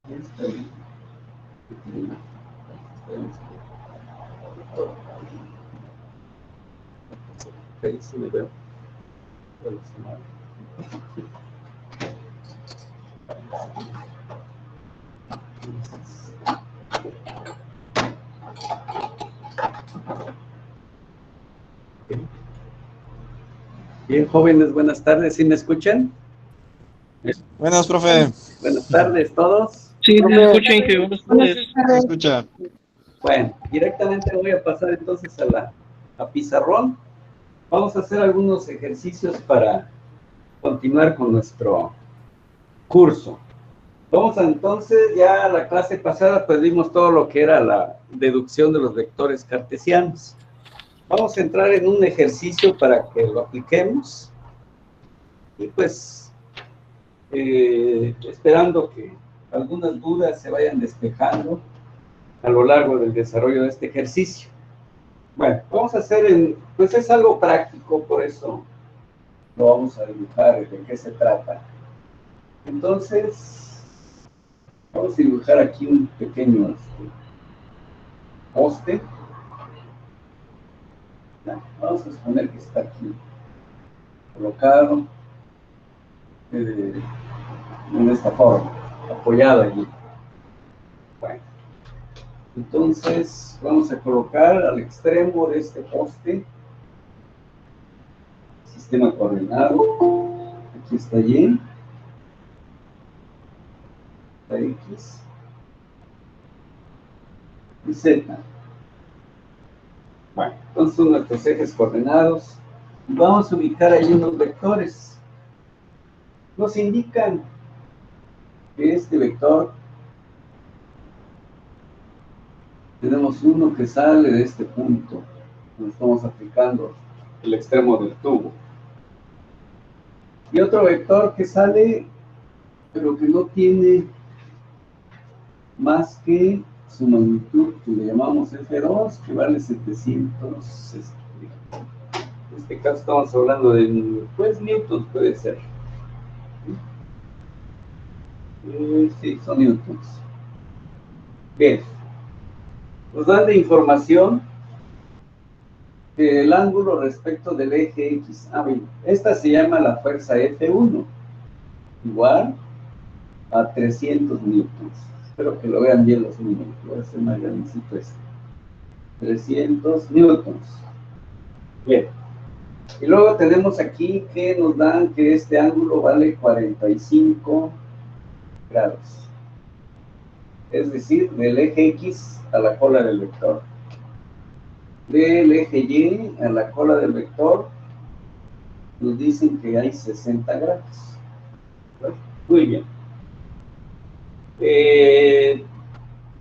Está bien. Ok, sí me veo. Bien, jóvenes, buenas tardes. ¿Sí me escuchan? Buenas, profe. Buenas tardes, todos. Sí, se Profe, escucha, Inge. Buenas tardes. Se escucha. bueno, directamente voy a pasar entonces a pizarrón. Vamos a hacer algunos ejercicios para continuar con nuestro curso. Vamos a, entonces, ya la clase pasada pues vimos todo lo que era la deducción de los vectores cartesianos. Vamos a entrar en un ejercicio para que lo apliquemos y pues esperando que algunas dudas se vayan despejando a lo largo del desarrollo de este ejercicio. Bueno, vamos a hacer, pues es algo práctico, por eso lo vamos a dibujar, de qué se trata. Entonces, vamos a dibujar aquí un pequeño poste. Vamos a suponer que está aquí colocado en esta forma, apoyado allí. Bueno, entonces vamos a colocar al extremo de este poste sistema coordenado. Aquí está Y, la X y Z. Bueno, entonces son nuestros ejes coordenados. Y vamos a ubicar ahí unos vectores. Nos indican que este vector, tenemos uno que sale de este punto, donde estamos aplicando el extremo del tubo. Y otro vector que sale, pero que no tiene más que su magnitud, que le llamamos F2, que vale 700. En este caso estamos hablando de, pues, newtons puede ser. Sí, son newtons. Bien. Nos dan de información el ángulo respecto del eje X. Bien. Esta se llama la fuerza F1, igual a 300 newtons. Espero que lo vean bien los números. Voy a hacer más grandecito esto. 300 newtons. Bien. Y luego tenemos aquí que nos dan que este ángulo vale 45 grados. Es decir, del eje X a la cola del vector. Del eje Y a la cola del vector nos dicen que hay 60 grados. Muy bien.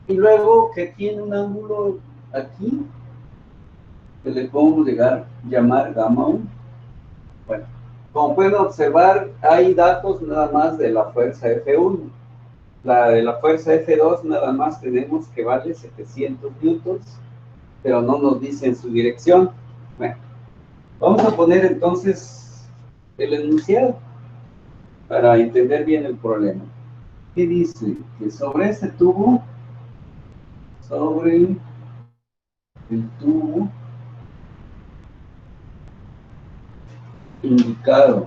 Y luego que tiene un ángulo aquí que le podemos llamar gamma 1. Bueno, como pueden observar, hay datos nada más de la fuerza F1. La de la fuerza F2 nada más tenemos que vale 700 newtons, pero no nos dicen su dirección. Bueno, vamos a poner entonces el enunciado para entender bien el problema. ¿Qué dice? Que sobre este tubo, sobre el tubo indicado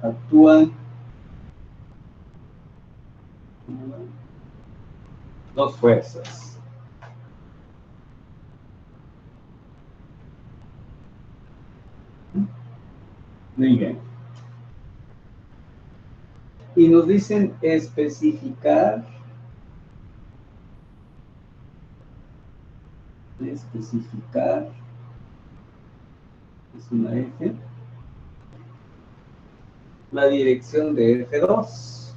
actúan dos fuerzas. Muy bien. Y nos dicen especificar es una F, la dirección de F2.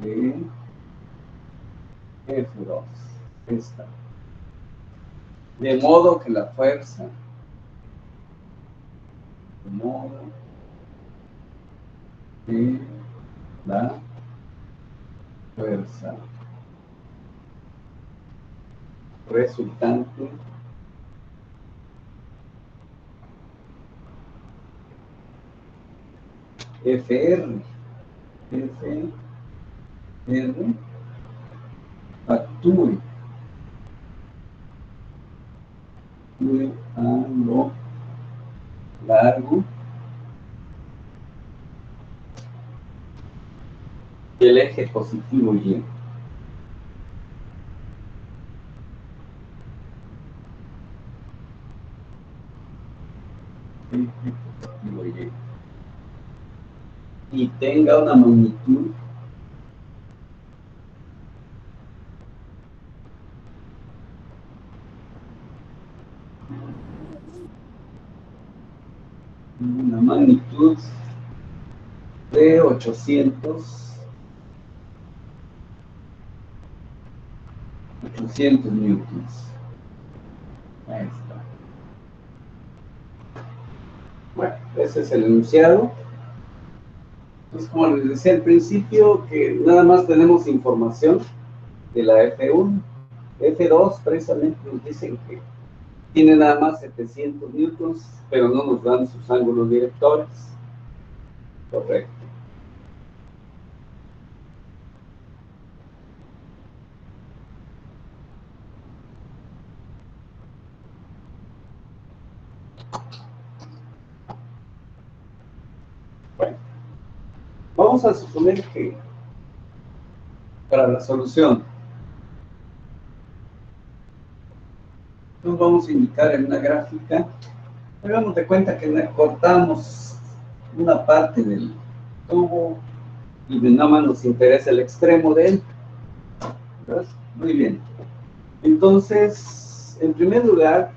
De F2. Esta. De modo que la fuerza, de modo que la fuerza resultante FR, facture a lo largo del eje positivo Y. Y tenga una magnitud de 800 newtons. Ahí está. Bueno, ese es el enunciado. Pues como les decía al principio, que nada más tenemos información de la F1. F2 precisamente nos dicen que tiene nada más 700 newtons, pero no nos dan sus ángulos directores. Correcto. Bueno, vamos a suponer que para la solución nos vamos a indicar en una gráfica. Hagamos de cuenta que cortamos una parte del tubo y nada más nos interesa el extremo de él. ¿Verdad? Muy bien. Entonces, en primer lugar,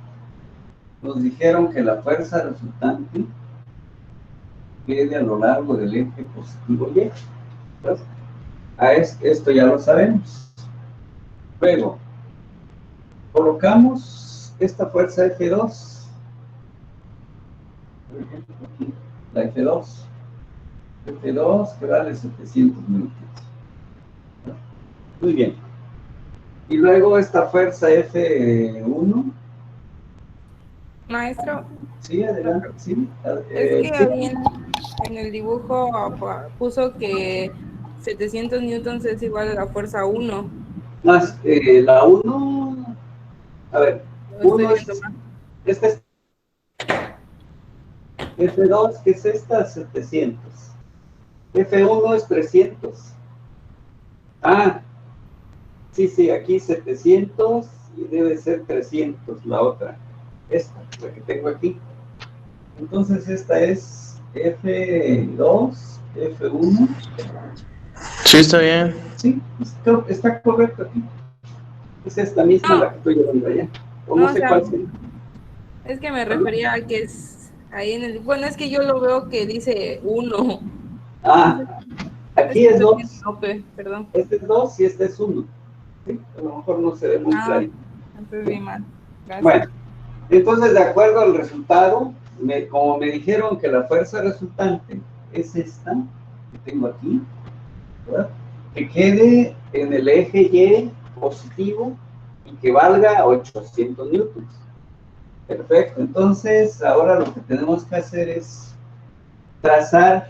nos dijeron que la fuerza resultante quede a lo largo del eje positivo Y. ¿Verdad? Esto ya lo sabemos. Luego, colocamos esta fuerza F2. Por ejemplo, aquí, la F2 que vale 700 newtons. Muy bien. Y luego esta fuerza F1. Maestro, Sí, adelante. Sí, es que sí. ahí en el dibujo puso que 700 newtons es igual a la fuerza 1. Más, la 1, a ver, Lo estoy 1 viendo es, mal. esta es F2, que es esta, 700. F1 es 300. Ah, sí, aquí 700 y debe ser 300 la otra. Esta, la que tengo aquí. Entonces esta es F2, F1. Sí, está bien. Sí, está correcto aquí. Es esta misma la que estoy llevando allá. O no No, o sé sea, cuál sería. es que me refería a que es ahí en el... Bueno, es que yo lo veo que dice 1. Ah, Es aquí que es estoy bien 2. tope, perdón. Este es 2 y este es 1. ¿Sí? A lo mejor no se ve muy claro. Entonces vi mal. Gracias. Bueno, entonces de acuerdo al resultado, como me dijeron que la fuerza resultante es esta, que tengo aquí, ¿verdad? Que quede en el eje Y positivo y que valga 800 newtons. Perfecto, entonces ahora lo que tenemos que hacer es trazar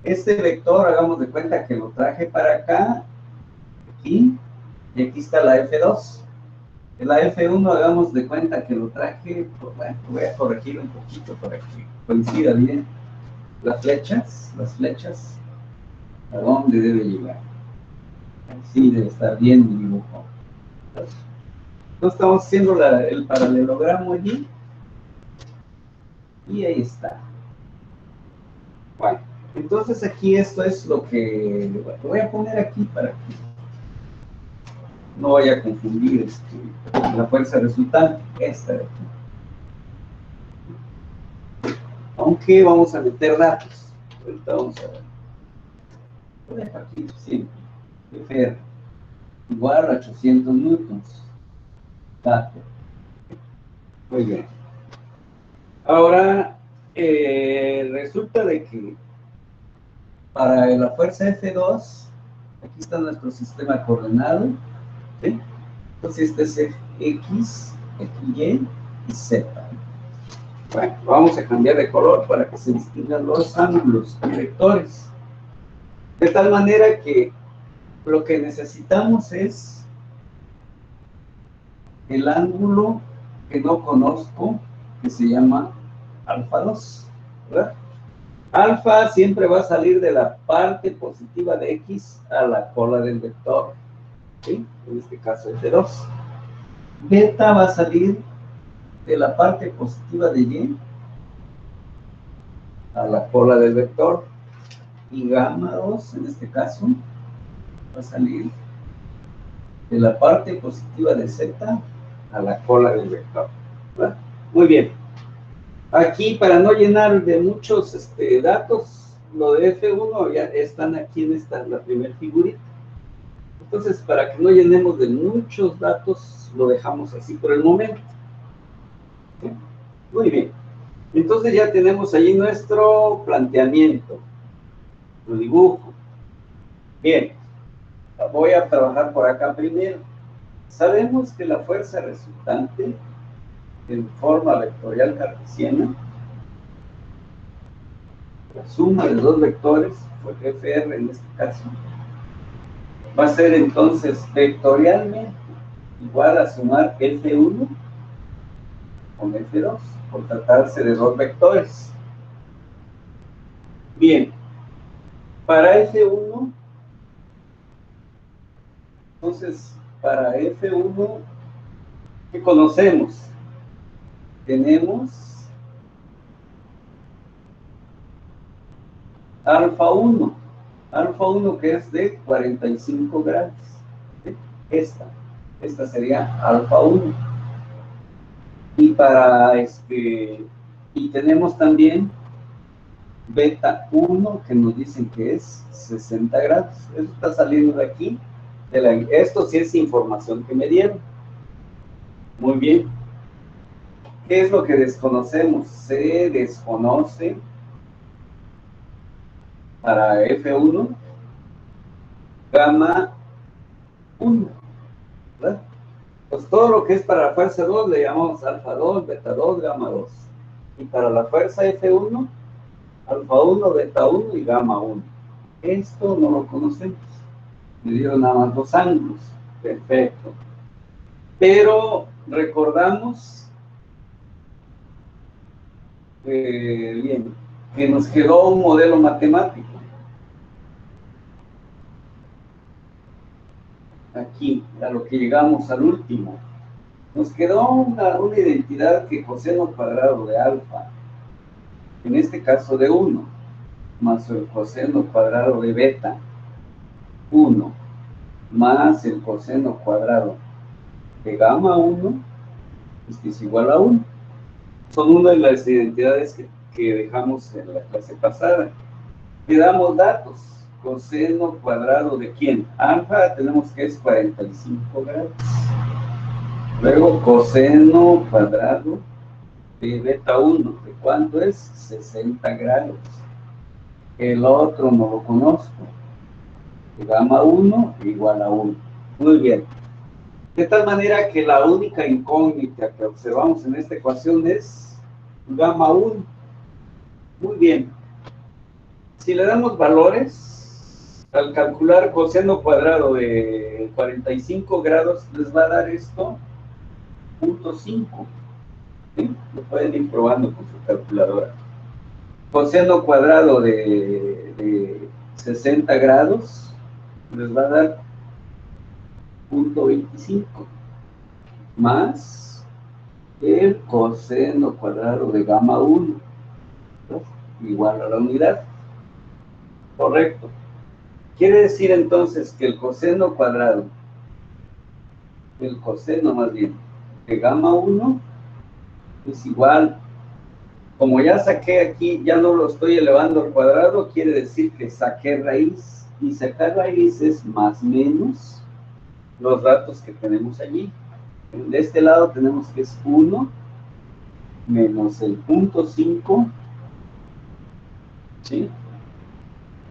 este vector. Hagamos de cuenta que lo traje para acá, aquí, y aquí está la F2. La F1 hagamos de cuenta que lo traje, bueno, voy a corregir un poquito para que coincida bien. Las flechas, ¿a dónde debe llegar? Así debe estar bien mi dibujo. Entonces estamos haciendo el paralelogramo allí. Y ahí está. Bueno, entonces aquí esto es lo que lo voy a poner aquí para que no vaya a confundir la fuerza resultante. Esta de aquí. Aunque vamos a meter datos. Ahorita vamos a ver. Voy a dejar aquí siempre. FR igual a 800 newtons. Dato. Muy bien. Ahora, resulta de que para la fuerza F2, aquí está nuestro sistema coordenado. ¿Sí? Entonces este es X, Y y Z. Bueno, vamos a cambiar de color para que se distingan los ángulos vectores. De tal manera que lo que necesitamos es el ángulo que no conozco, que se llama alfa 2, ¿verdad? Alfa siempre va a salir de la parte positiva de X a la cola del vector, ¿sí? En este caso es de 2. Beta va a salir de la parte positiva de Y a la cola del vector. Y gamma 2, en este caso, va a salir de la parte positiva de Z a la cola del vector, ¿verdad? Muy bien. Aquí, para no llenar de muchos datos, lo de F1 ya están aquí en esta, la primera figurita. Entonces, para que no llenemos de muchos datos, lo dejamos así por el momento. ¿Sí? Muy bien. Entonces ya tenemos allí nuestro planteamiento, lo dibujo. Bien, voy a trabajar por acá primero. Sabemos que la fuerza resultante en forma vectorial cartesiana, la suma de dos vectores, por FR en este caso, va a ser entonces vectorialmente igual a sumar F1 con F2, por tratarse de dos vectores. Bien, para F1, entonces, para F1, ¿qué conocemos? Tenemos alfa 1 que es de 45 grados. Esta sería alfa 1. Y y tenemos también beta 1 que nos dicen que es 60 grados. Eso está saliendo de aquí. Esto sí es información que me dieron. Muy bien. ¿Qué es lo que desconocemos? Se desconoce para F1 gamma 1, ¿verdad? Pues todo lo que es para la fuerza 2 le llamamos alfa 2, beta 2, gamma 2. Y para la fuerza F1, alfa 1, beta 1 y gamma 1. Esto no lo conocemos. Me dieron nada más dos ángulos. Perfecto. Pero recordamos, bien, que nos quedó un modelo matemático. Aquí, a lo que llegamos al último. Nos quedó una identidad que coseno cuadrado de alfa, en este caso de 1, más el coseno cuadrado de beta, 1, más el coseno cuadrado de gamma 1, que es igual a 1. Son una de las identidades que dejamos en la clase pasada. Le damos datos. Coseno cuadrado de ¿quién? Alfa tenemos que es 45 grados. Luego coseno cuadrado de beta 1. ¿De cuánto es? 60 grados. El otro no lo conozco. Gamma 1 igual a 1. Muy bien. De tal manera que la única incógnita que observamos en esta ecuación es gamma 1. Muy bien. Si le damos valores, al calcular coseno cuadrado de 45 grados, les va a dar esto 0.5. ¿Sí? Lo pueden ir probando con su calculadora. Coseno cuadrado de 60 grados, les va a dar 0.25. Más el coseno cuadrado de gamma 1, ¿no? Igual a la unidad. Correcto. Quiere decir entonces que el coseno más bien, de gamma 1 es igual, como ya saqué aquí, ya no lo estoy elevando al cuadrado, quiere decir que saqué raíz, y sacar raíz es más menos los datos que tenemos allí. De este lado tenemos que es 1 menos el 0.5, ¿sí?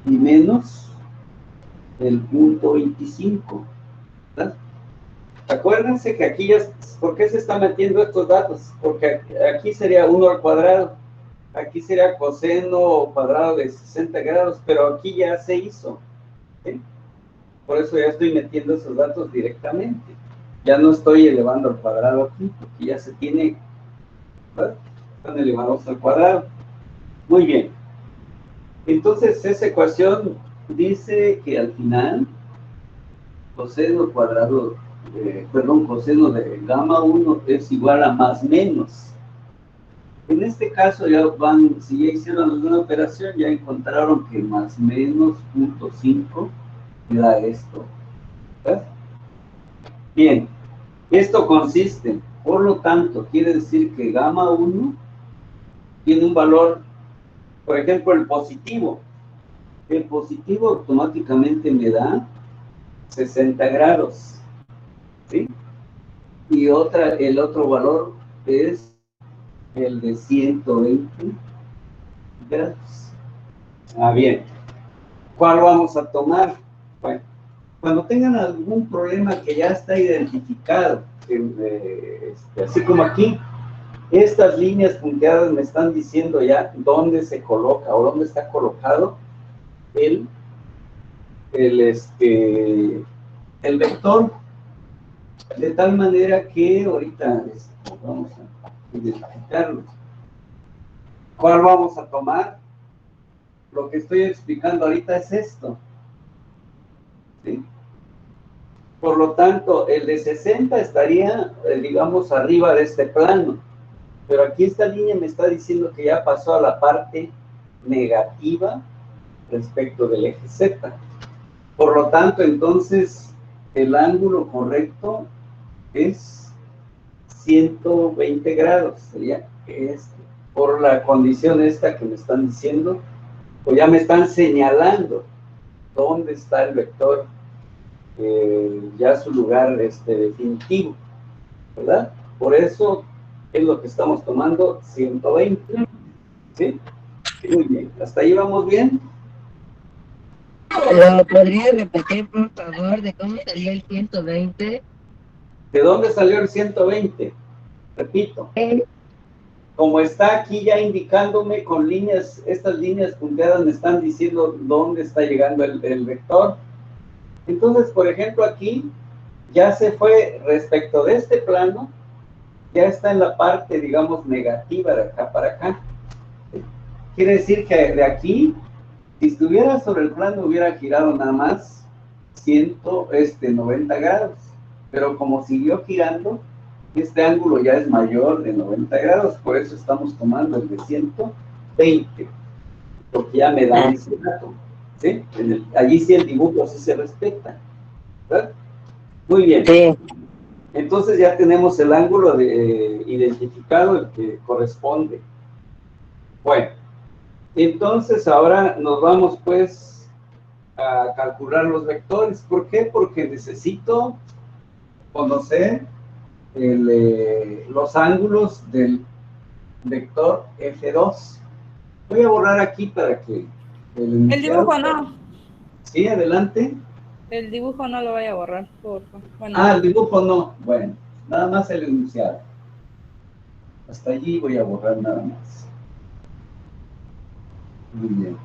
Y menos el 0.25, ¿verdad? Acuérdense que aquí ya, ¿por qué se están metiendo estos datos? Porque aquí sería 1 al cuadrado, aquí sería coseno cuadrado de 60 grados, pero aquí ya se hizo, ¿sí? Por eso ya estoy metiendo esos datos directamente. Ya no estoy elevando al cuadrado aquí, porque ya se tiene, ¿verdad? Están elevados al cuadrado. Muy bien. Entonces, esa ecuación dice que al final, coseno cuadrado, coseno de gamma 1 es igual a más menos. En este caso ya van, si ya hicieron alguna operación, ya encontraron que más menos 0.5 da esto. ¿Verdad? Bien, esto consiste, por lo tanto, quiere decir que gamma 1 tiene un valor, por ejemplo, el positivo. El positivo automáticamente me da 60 grados, ¿sí? Y el otro valor es el de 120 grados. Bien. ¿Cuál vamos a tomar? Bueno, cuando tengan algún problema que ya está identificado, así como aquí, estas líneas punteadas me están diciendo ya dónde se coloca o dónde está colocado el vector, de tal manera que ahorita vamos a identificarlo. ¿Cuál vamos a tomar? Lo que estoy explicando ahorita es esto, ¿sí? Por lo tanto, el de 60 estaría, digamos, arriba de este plano, pero aquí esta línea me está diciendo que ya pasó a la parte negativa respecto del eje Z. Por lo tanto, entonces, el ángulo correcto es 120 grados, sería este, por la condición esta que me están diciendo, o ya me están señalando dónde está el vector, ya su lugar definitivo, ¿verdad? Por eso es lo que estamos tomando, 120, ¿sí? Muy bien, ¿hasta ahí vamos bien? ¿Lo podría repetir, por favor, de cómo salió el 120? ¿De dónde salió el 120? Repito. Como está aquí ya indicándome con líneas, estas líneas punteadas me están diciendo dónde está llegando el vector. Entonces, por ejemplo, aquí ya se fue respecto de este plano, ya está en la parte, digamos, negativa de acá para acá. Quiere decir que de aquí, si estuviera sobre el plano, hubiera girado nada más 90 grados. Pero como siguió girando, este ángulo ya es mayor de 90 grados, por eso estamos tomando el de 120, porque ya me dan ese dato, ¿sí? Allí sí el dibujo sí se respeta, ¿verdad? Muy bien. Sí. Entonces ya tenemos el ángulo identificado, el que corresponde. Bueno, entonces ahora nos vamos pues a calcular los vectores. ¿Por qué? Porque necesito conocer los ángulos del vector F2. Voy a borrar aquí para que el dibujo no. Sí, adelante. El dibujo no lo vaya a borrar, por favor. Bueno. El dibujo no. Bueno, nada más el enunciado. Hasta allí voy a borrar nada más. Muy bien.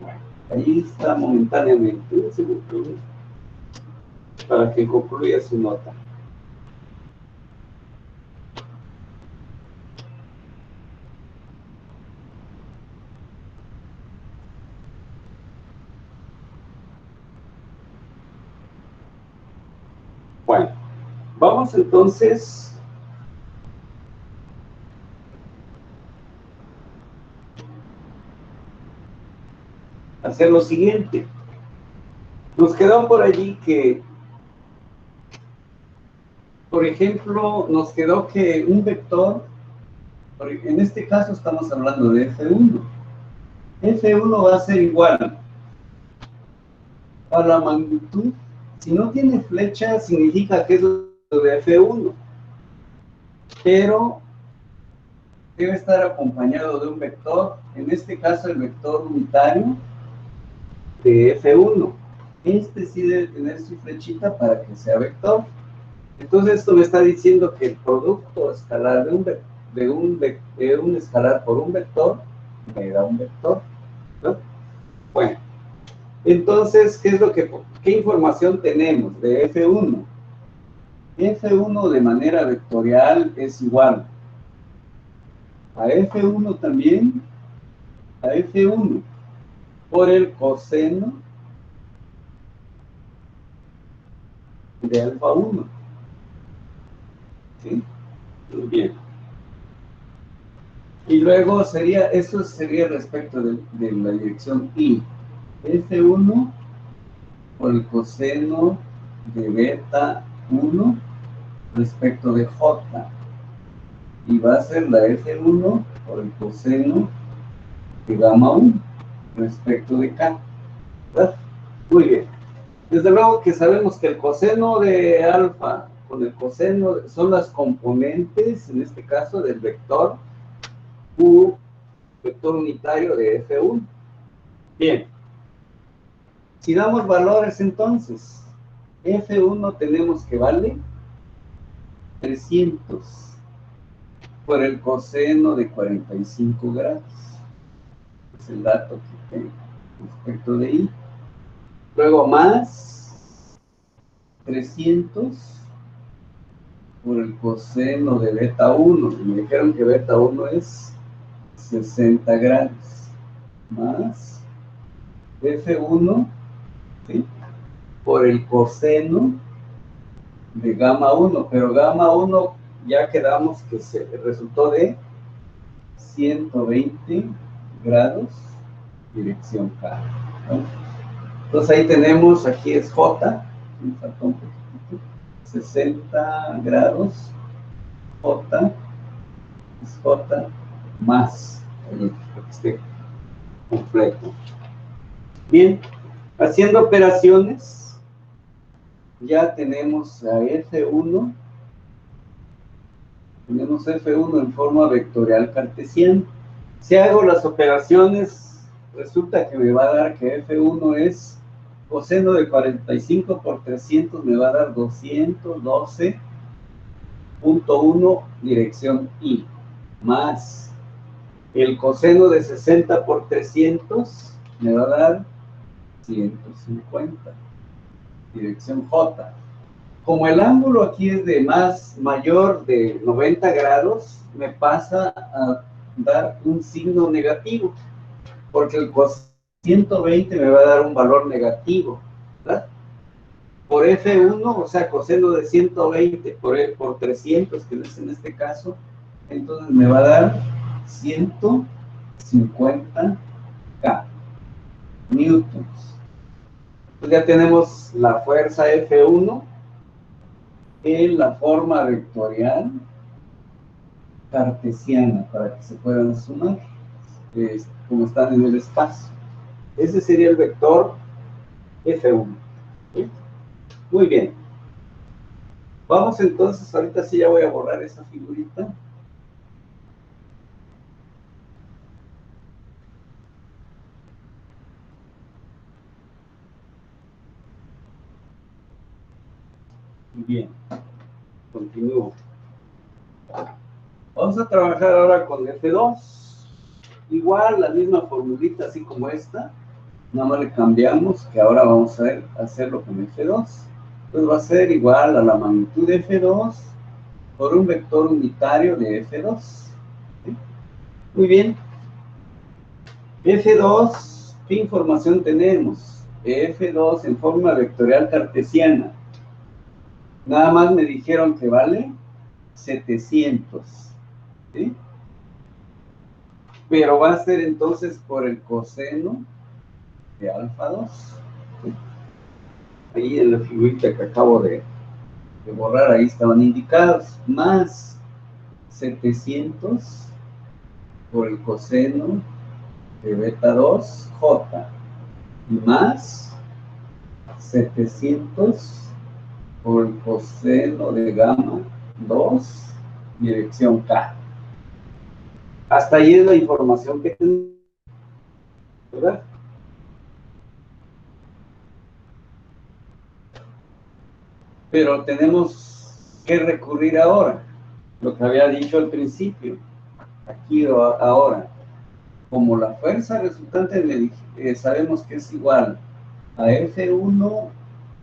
Bueno, ahí está momentáneamente. Un segundo, para que concluya su nota. Bueno, vamos entonces a hacer lo siguiente. Nos quedó por allí que, por ejemplo, nos quedó que un vector, en este caso estamos hablando de F1. F1 va a ser igual a la magnitud. Si no tiene flecha, significa que es lo de F1. Pero debe estar acompañado de un vector, en este caso el vector unitario de F1. Este sí debe tener su flechita para que sea vector. Entonces esto me está diciendo que el producto escalar de un escalar por un vector me da un vector, ¿no? Bueno, entonces, ¿qué información tenemos de F1? F1 de manera vectorial es igual a F1 también, a F1 por el coseno de alfa 1. ¿Sí? Muy bien. Y luego eso sería respecto de la dirección I. F1 por el coseno de beta 1 respecto de J. Y va a ser la F1 por el coseno de gamma 1 respecto de K. ¿Verdad? Muy bien. Desde luego que sabemos que el coseno de alfa con el coseno son las componentes, en este caso, del vector U, vector unitario de F1. Bien. Si damos valores entonces, F1 tenemos que vale 300 por el coseno de 45 grados. Es el dato que tengo respecto de I. Luego más 300 por el coseno de beta 1. Me dijeron que beta 1 es 60 grados. Más F1, ¿sí?, por el coseno de gamma 1. Pero gamma 1 ya quedamos que se resultó de 120 grados dirección K, ¿no? Entonces ahí tenemos, aquí es J, me faltó un poquito, 60 grados, J, es J más el que esté completo. Bien, haciendo operaciones, ya tenemos a F1, tenemos F1 en forma vectorial cartesiana. Si hago las operaciones, resulta que me va a dar que F1 es coseno de 45 por 300, me va a dar 212.1 dirección I, más el coseno de 60 por 300, me va a dar 150, dirección J. Como el ángulo aquí es de mayor de 90 grados, me pasa a dar un signo negativo, porque el coseno 120 me va a dar un valor negativo, ¿verdad? Por F1, o sea, coseno de 120 por 300, que es en este caso, entonces me va a dar 150K newtons. Entonces ya tenemos la fuerza F1 en la forma vectorial cartesiana, para que se puedan sumar, como están en el espacio. Ese sería el vector F1. ¿Sí? Muy bien. Vamos entonces, ahorita sí ya voy a borrar esa figurita. Muy bien. Continúo. Vamos a trabajar ahora con F2. Igual, la misma formulita, así como esta. Nada más le cambiamos, que ahora vamos a hacerlo con F2. Entonces va a ser igual a la magnitud de F2 por un vector unitario de F2. ¿Sí? Muy bien. F2, ¿qué información tenemos? F2 en forma vectorial cartesiana. Nada más me dijeron que vale 700. ¿Sí? Pero va a ser entonces por el coseno de alfa 2. ¿Sí? Ahí en la figurita que acabo de borrar, ahí estaban indicados, más 700 por el coseno de beta 2, J, y más 700 por el coseno de gamma 2, dirección K. Hasta ahí es la información que tenemos, ¿verdad? pero tenemos que recurrir ahora, lo que había dicho al principio, aquí o ahora. Como la fuerza resultante sabemos que es igual a F1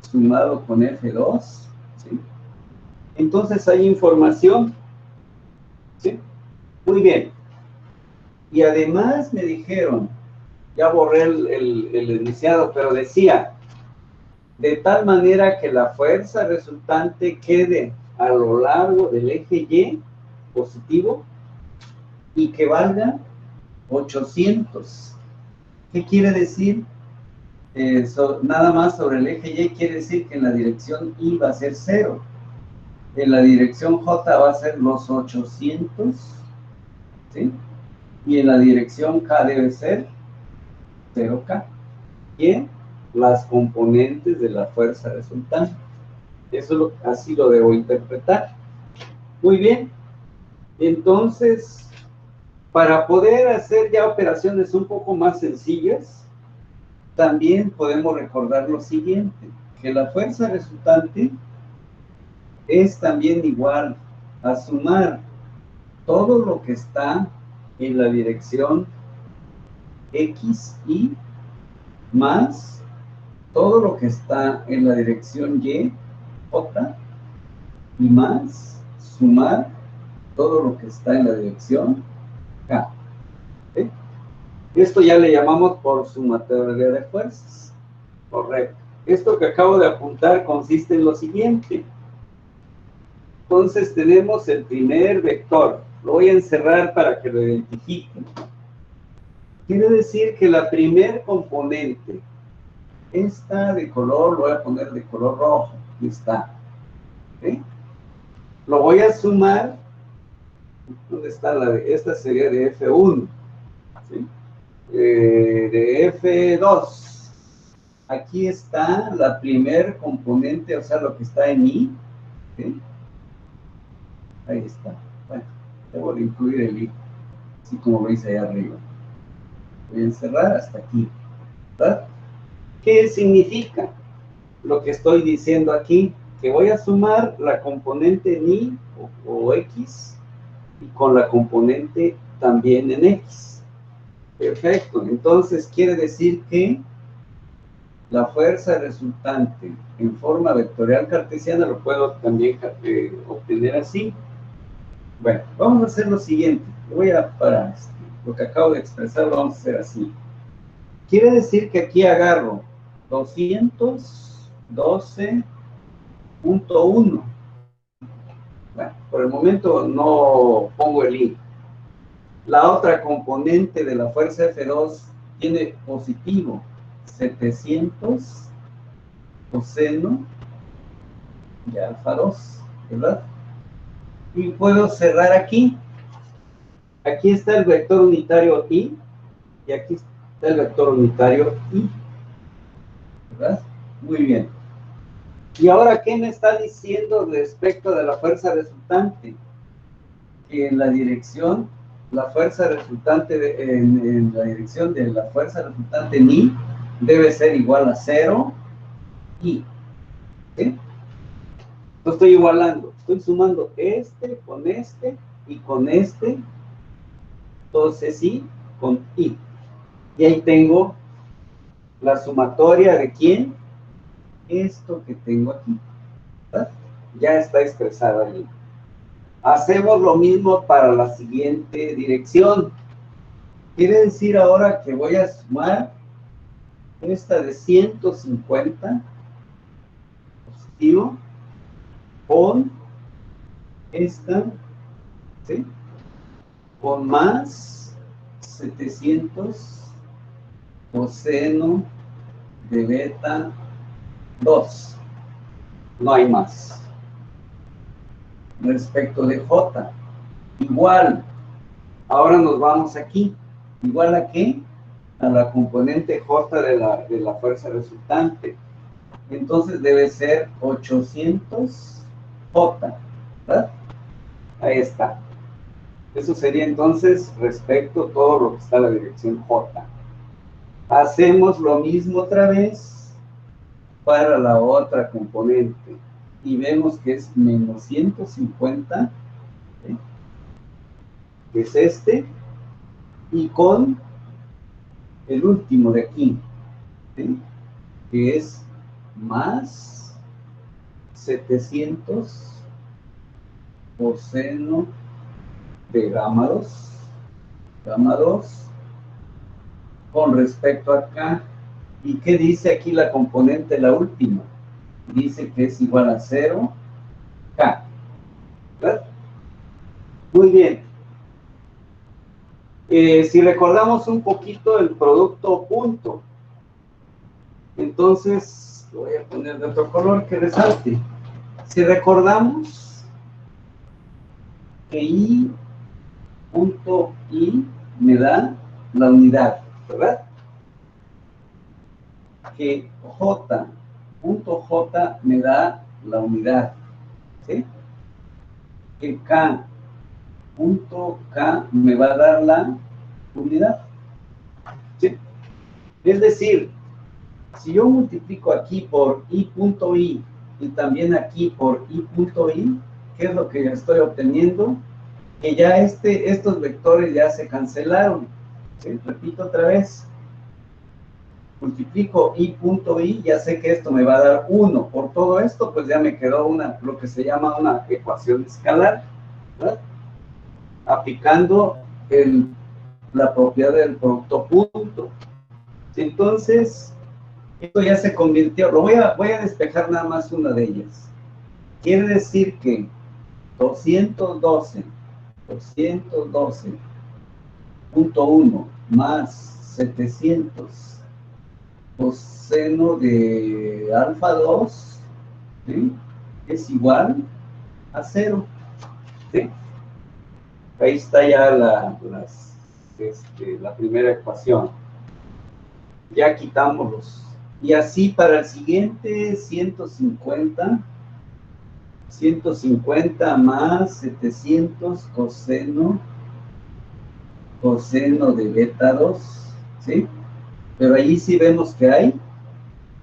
sumado con F2, ¿sí? Entonces hay información, ¿sí? Muy bien. Y además me dijeron, ya borré el enunciado, pero decía, de tal manera que la fuerza resultante quede a lo largo del eje Y positivo y que valga 800. ¿Qué quiere decir? Nada más sobre el eje Y quiere decir que en la dirección Y va a ser 0. En la dirección J va a ser los 800, ¿sí? Y en la dirección K debe ser 0K. Y las componentes de la fuerza resultante. Eso así lo debo interpretar. Muy bien. Entonces, para poder hacer ya operaciones un poco más sencillas, también podemos recordar lo siguiente, que la fuerza resultante es también igual a sumar todo lo que está en la dirección X, Y, más todo lo que está en la dirección Y, J, y más sumar todo lo que está en la dirección K. ¿Sí? Esto ya le llamamos por sumatoria de fuerzas. Correcto. Esto que acabo de apuntar consiste en lo siguiente. Entonces tenemos el primer vector. Lo voy a encerrar para que lo identifiquen. Quiere decir que la primer componente, esta de color, lo voy a poner de color rojo. Aquí está. ¿Sí? Lo voy a sumar. ¿Dónde está la de? Esta sería de F1. ¿Sí? De F2. Aquí está la primer componente, o sea, lo que está en I. ¿Sí? Ahí está. Bueno, debo de incluir el I, así como lo hice allá arriba. Voy a encerrar hasta aquí. ¿Verdad? ¿Qué significa lo que estoy diciendo aquí? Que voy a sumar la componente en Y o X y con la componente también en X. Perfecto. Entonces quiere decir que la fuerza resultante en forma vectorial cartesiana lo puedo también obtener así. Bueno, vamos a hacer lo siguiente. Voy a parar lo que acabo de expresar, lo vamos a hacer así. Quiere decir que aquí agarro 212.1. Bueno, por el momento no pongo el I. La otra componente de la fuerza F2 tiene positivo 700 coseno de alfa 2, ¿verdad? Y puedo cerrar aquí. Aquí está el vector unitario I y aquí está el vector unitario I, ¿verdad? Muy bien. Y ahora, ¿qué me está diciendo respecto de la fuerza resultante? Que en la dirección, la fuerza resultante, en la dirección de la fuerza resultante en I, debe ser igual a 0 I. ¿Sí? No estoy igualando, estoy sumando este y con este, entonces I con I. Y ahí tengo la sumatoria de ¿quién? Esto que tengo aquí, ¿verdad? Ya está expresada ahí. Hacemos lo mismo para la siguiente dirección. Quiere decir ahora que voy a sumar esta de 150 positivo con esta, ¿sí? Con más 700 coseno de beta 2. No hay más. Respecto de J, igual. Ahora nos vamos aquí. ¿Igual a qué? A la componente J de la fuerza resultante. Entonces debe ser 800 J, ¿verdad? Ahí está. Eso sería entonces respecto a todo lo que está en la dirección J. Hacemos lo mismo otra vez para la otra componente. y vemos que es menos 150, ¿sí? Que es este, y con el último de aquí, ¿sí? Que es más 700 coseno de gamma 2, con respecto a acá. ¿Y qué dice aquí la componente, la última? Dice que es igual a 0K. ¿Verdad? Muy bien. Si recordamos un poquito el producto punto, entonces lo voy a poner de otro color que resalte. Si recordamos que I punto I me da la unidad, ¿verdad? Que J punto J me da la unidad, ¿sí? Que K punto K me va a dar la unidad, ¿sí? Es decir, si yo multiplico aquí por I punto I y también aquí por I punto I, ¿qué es lo que estoy obteniendo? Que ya estos vectores ya se cancelaron, ¿sí? Repito otra vez. Multiplico I punto I, ya sé que esto me va a dar 1. Por todo esto, pues ya me quedó lo que se llama una ecuación escalar, ¿verdad? Aplicando la propiedad del producto punto. Entonces, esto ya se convirtió, voy a despejar nada más una de ellas. Quiere decir que 212.1 más 700 coseno de alfa 2, ¿sí? Es igual a 0, ¿sí? Ahí está ya la primera ecuación. Ya quitamos y así para el siguiente 150 más 700 coseno de beta 2, ¿sí? Pero ahí sí vemos que hay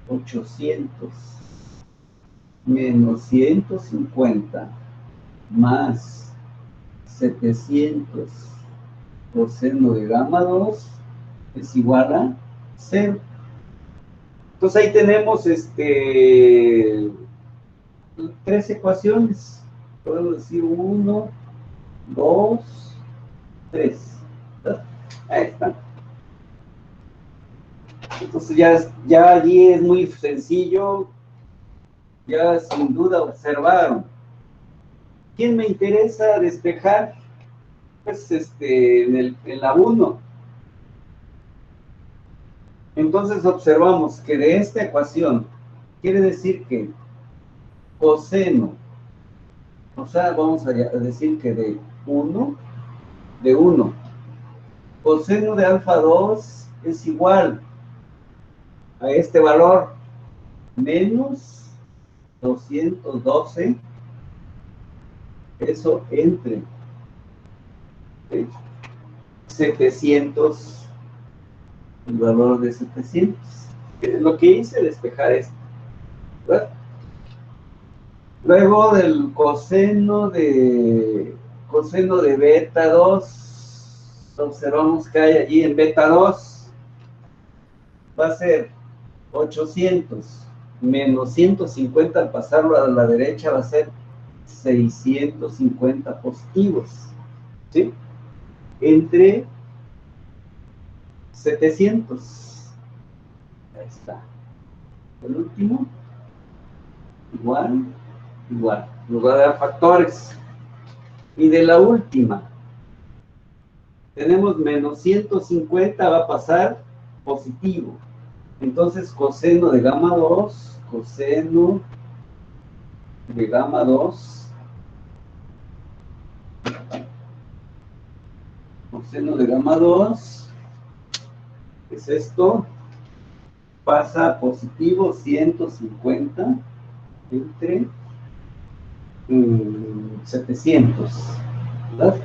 800 menos 150 más 700 coseno de gamma 2 es igual a 0. Entonces ahí tenemos 3 ecuaciones. Podemos decir 1, 2, 3. Ahí están. Entonces ya allí es muy sencillo. Ya sin duda observaron. ¿Quién me interesa despejar? Pues en la 1. Entonces observamos que de esta ecuación quiere decir que coseno, o sea, vamos a decir que de 1, coseno de alfa 2 es igual a este valor menos 212, eso entre 700, el valor de 700. Lo que hice despejar esto, ¿verdad? Luego del coseno de beta 2, observamos que hay allí en beta 2, va a ser 800 menos 150 al pasarlo a la derecha va a ser 650 positivos, ¿sí? Entre 700. Ahí está. El último, igual. Lugar de dar factores. Y de la última, tenemos menos 150, va a pasar positivo. Entonces, coseno de gamma 2, coseno de gamma 2, es esto, pasa positivo 150 entre 700, ¿verdad?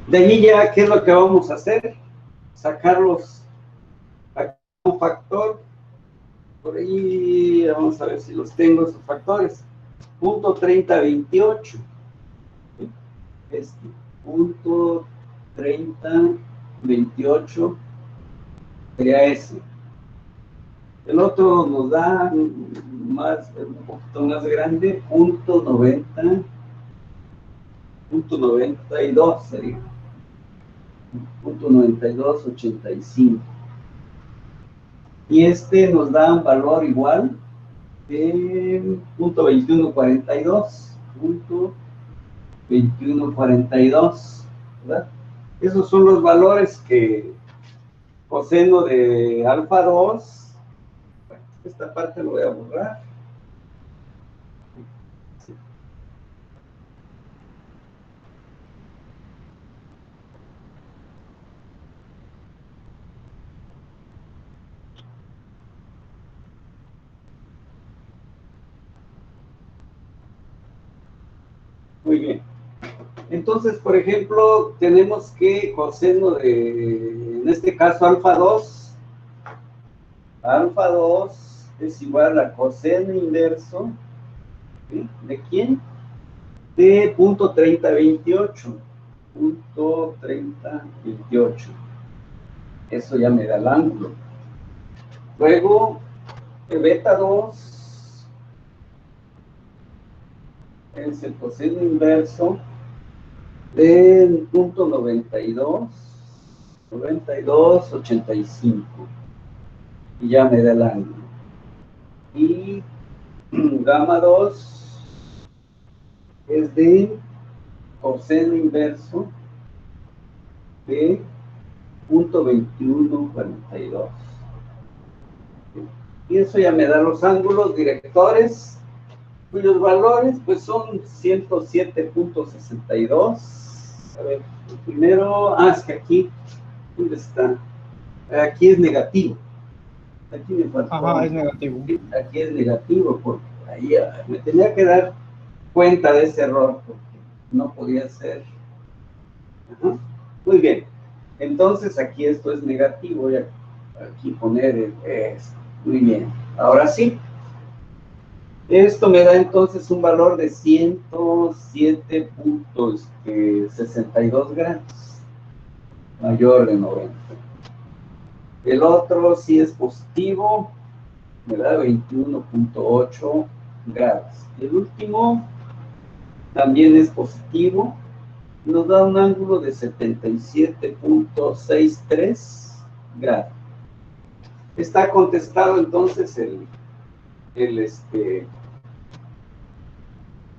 De allí ya, ¿qué es lo que vamos a hacer? Sacarlos a un factor. Por ahí, vamos a ver si los tengo, esos factores. punto 3028. Este punto 3028 sería ese. El otro nos da más, un poquito más grande, punto 92 sería. Punto 9285. Y este nos da un valor igual de punto 2142. Punto 2142, ¿verdad? Esos son los valores que coseno de alfa 2. Esta parte lo voy a borrar. Sí. Muy bien. Entonces, por ejemplo, tenemos que coseno de, en este caso, alfa 2 es igual a coseno inverso, ¿sí? ¿De quién? De punto 3028. Punto 3028. Eso ya me da el ángulo. Luego, beta 2 es el coseno inverso del punto 9285. Y ya me da el ángulo. Y gamma 2 es de coseno inverso de punto 2142. Y eso ya me da los ángulos directores, cuyos valores pues son 107.62. A ver, el primero, es que aquí, ¿dónde está? Aquí es negativo. Aquí me faltó. Ajá, es negativo. Aquí es negativo, porque ahí me tenía que dar cuenta de ese error, porque no podía ser. Ajá. Muy bien. Entonces aquí esto es negativo, voy a aquí poner esto. Muy bien. Ahora sí. Esto me da entonces un valor de 107.62 grados, mayor de 90. El otro sí es positivo, me da 21.8 grados. El último también es positivo, nos da un ángulo de 77.63 grados. Está contestado entonces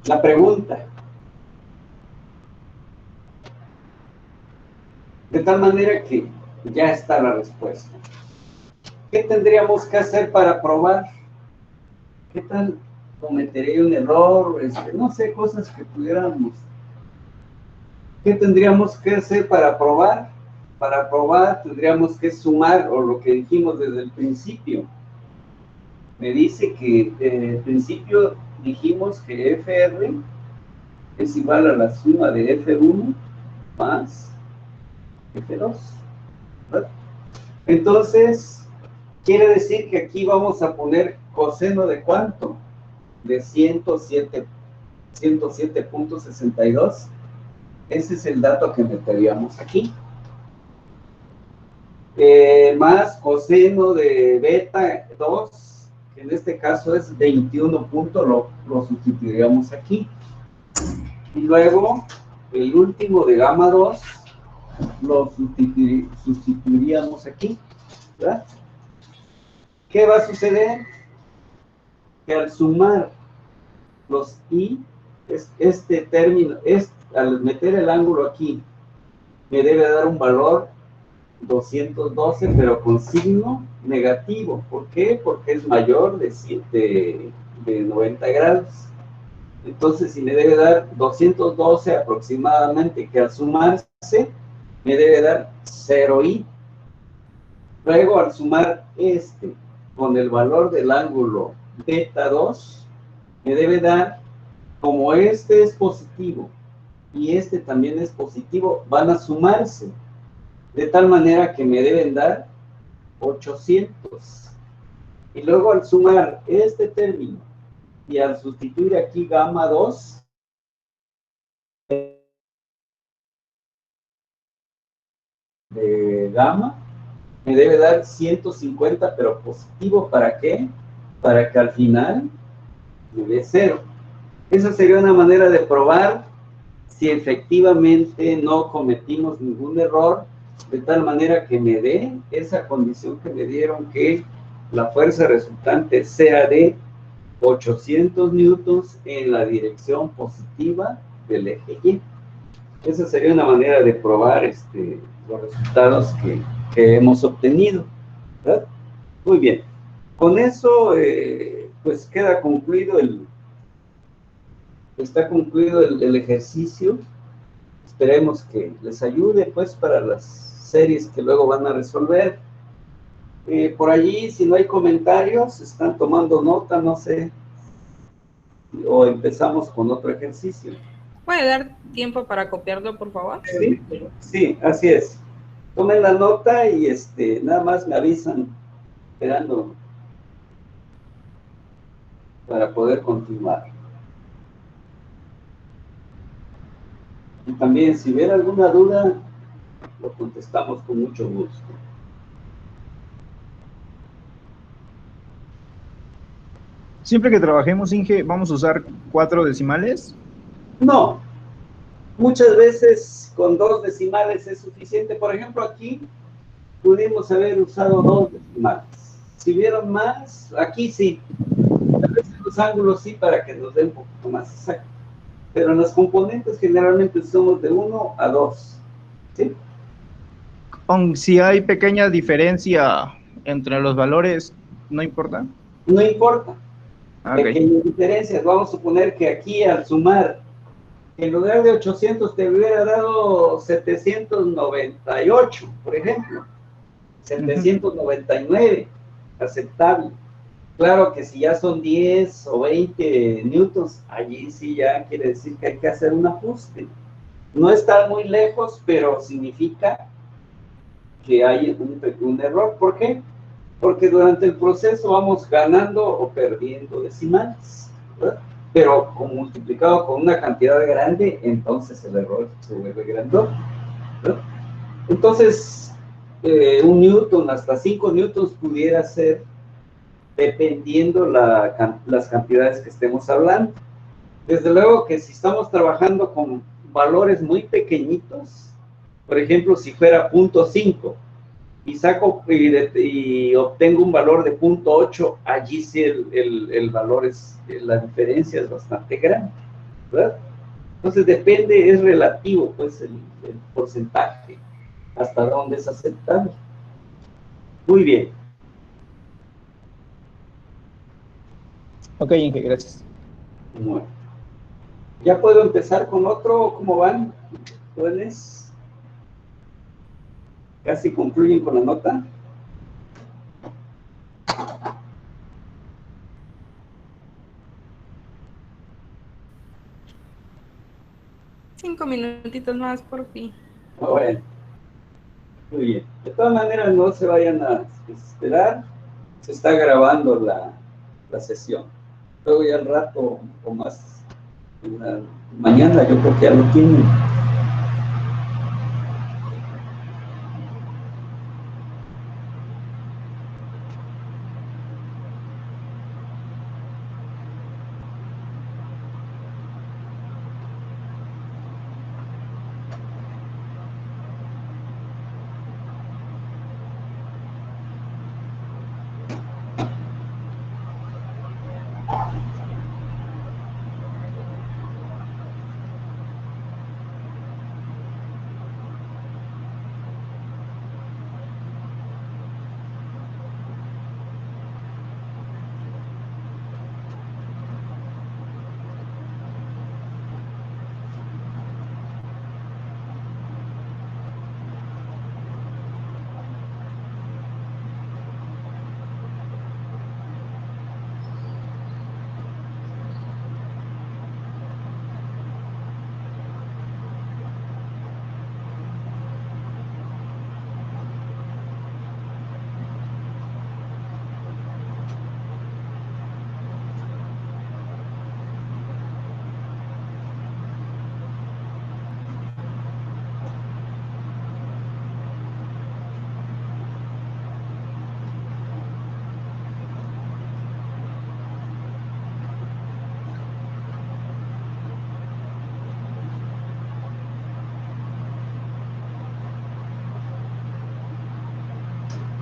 la pregunta. De tal manera que ya está la respuesta. ¿Qué tendríamos que hacer para probar? ¿Qué tal cometería un error? No sé, cosas que pudiéramos. ¿Qué tendríamos que hacer para probar? Para probar tendríamos que sumar, o lo que dijimos desde el principio. Me dice que en principio dijimos que FR es igual a la suma de F1 más F2. ¿Verdad? Entonces, quiere decir que aquí vamos a poner coseno de ¿cuánto? De 107.62. Ese es el dato que meteríamos aquí. Más coseno de beta 2. En este caso es 21 puntos, lo sustituiríamos aquí. Y luego, el último de gamma 2, lo sustituiríamos aquí, ¿verdad? ¿Qué va a suceder? Que al sumar los i, este término, al meter el ángulo aquí, me debe dar un valor 212, pero con signo negativo. ¿Por qué? Porque es mayor de 90 grados. Entonces, si me debe dar 212 aproximadamente, que al sumarse me debe dar 0i. Luego, al sumar con el valor del ángulo beta 2, me debe dar, como este es positivo y este también es positivo, van a sumarse. De tal manera que me deben dar 800. Y luego al sumar este término y al sustituir aquí gamma 2, de gamma, me debe dar 150, pero positivo. ¿Para qué? Para que al final me dé 0. Esa sería una manera de probar si efectivamente no cometimos ningún error, de tal manera que me dé esa condición que me dieron, que la fuerza resultante sea de 800 newtons en la dirección positiva del eje Y. Esa sería una manera de probar los resultados que hemos obtenido, ¿verdad? Muy bien. Con eso, pues queda concluido está concluido el ejercicio. Esperemos que les ayude, pues, para las series que luego van a resolver. Por allí, si no hay comentarios, están tomando nota, no sé, o empezamos con otro ejercicio. ¿Puede dar tiempo para copiarlo, por favor? Sí, sí, así es. Tomen la nota y nada más me avisan, esperando para poder continuar. Y también, si hubiera alguna duda, lo contestamos con mucho gusto. Siempre que trabajemos, Inge, ¿vamos a usar 4 decimales? No, muchas veces con 2 decimales es suficiente. Por ejemplo, aquí pudimos haber usado 2 decimales. Si vieron más, aquí sí. A veces los ángulos sí, para que nos dé un poquito más exacto. Pero en las componentes generalmente somos de 1 a 2. ¿Sí? Si hay pequeña diferencia entre los valores, ¿no importa? No importa. Okay. Pequeñas diferencias. Vamos a suponer que aquí al sumar, en lugar de 800 te hubiera dado 798, por ejemplo. 799, aceptable. Claro que si ya son 10 o 20 newtons, allí sí ya quiere decir que hay que hacer un ajuste. No está muy lejos, pero significa que hay un error. ¿Por qué? Porque durante el proceso vamos ganando o perdiendo decimales, ¿verdad? Pero multiplicado con una cantidad grande, entonces el error se vuelve grandote, ¿verdad? Entonces, un newton, hasta 5 newtons pudiera ser, dependiendo las cantidades que estemos hablando. Desde luego que si estamos trabajando con valores muy pequeñitos, por ejemplo, si fuera 0.5, y saco y obtengo un valor de 0.8, allí sí el valor la diferencia es bastante grande, ¿verdad? Entonces depende, es relativo, pues, el porcentaje, hasta dónde es aceptable. Muy bien. Ok, Inge, gracias. Bueno. ¿Ya puedo empezar con otro? ¿Cómo van? ¿Jóvenes? ¿Casi concluyen con la nota? Cinco minutitos más, por fin. Bueno, muy bien. De todas maneras, no se vayan a esperar. Se está grabando la sesión. Luego ya al rato o más, mañana yo creo que ya lo tienen.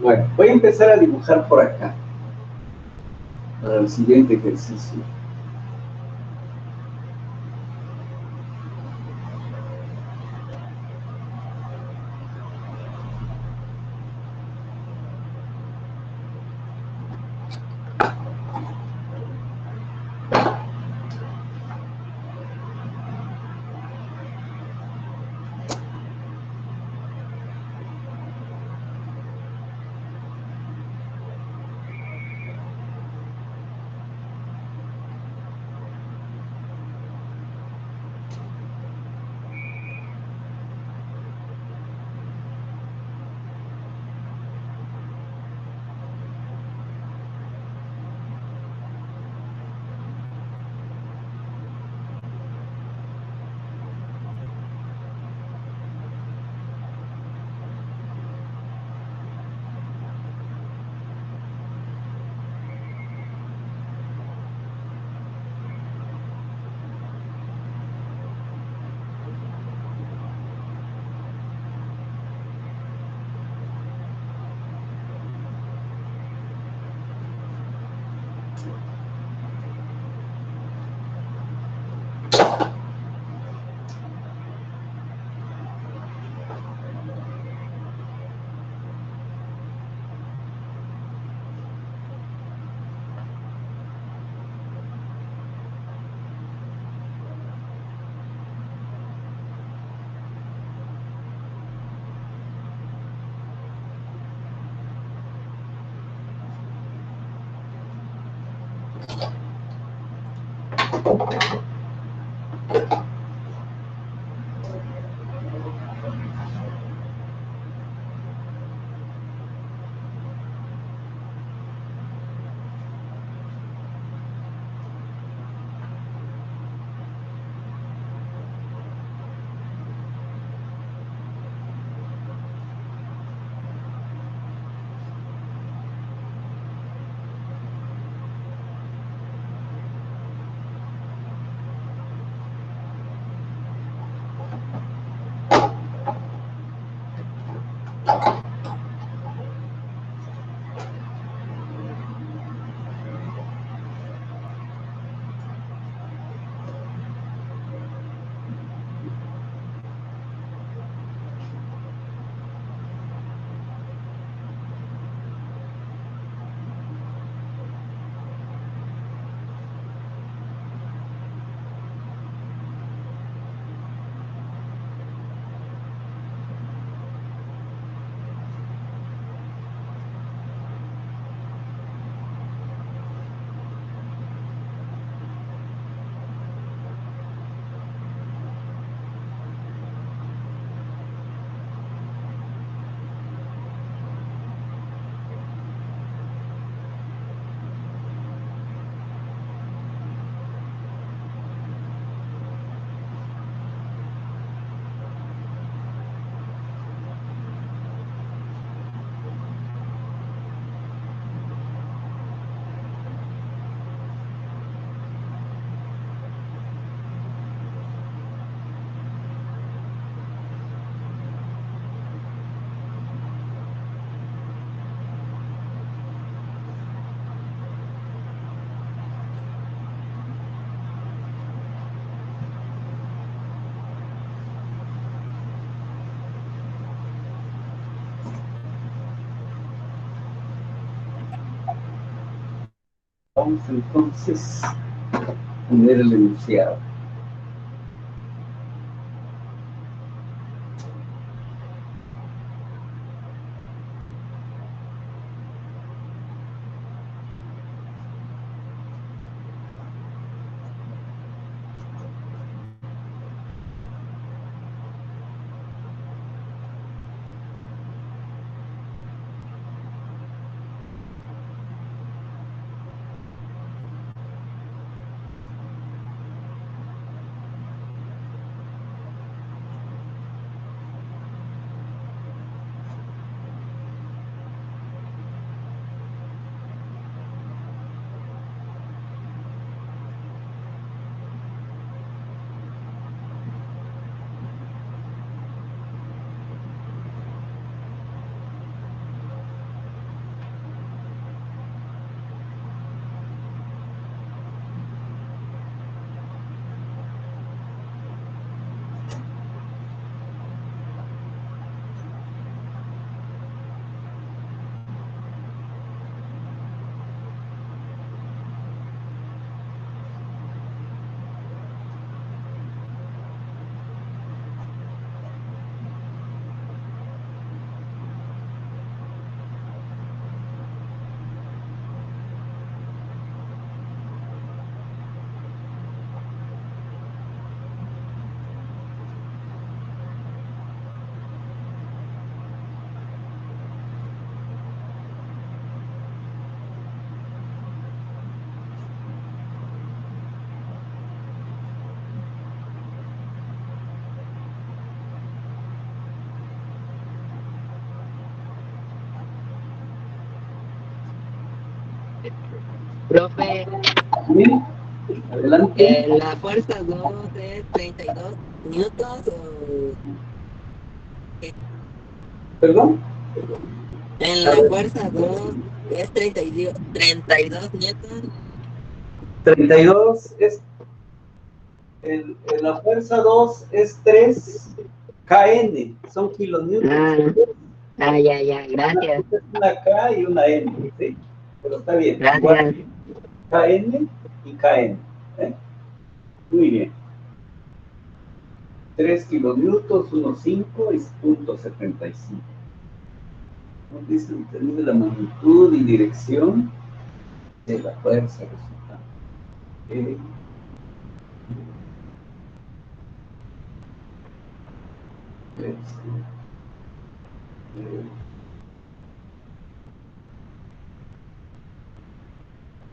Bueno, voy a empezar a dibujar por acá, para el siguiente ejercicio. Vamos entonces a poner el enunciado. Profe, ¿Sí? Adelante. la fuerza 2 es 32 newtons o ¿Perdón? en A la ver, fuerza 2 es 32 newtons. 32 es, en la fuerza 2 es 3 kN, son kilonewtons. Ah, ya, gracias. Es una K y una N, ¿sí? Pero está bien, igual Gracias. KN y KN. ¿eh? Muy bien. 3 kilonewtons, 1,5 es 0.75. Nos dice determina la magnitud y dirección de la fuerza resultante. Ok.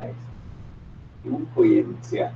Ahí está. Dibujo y enunciado.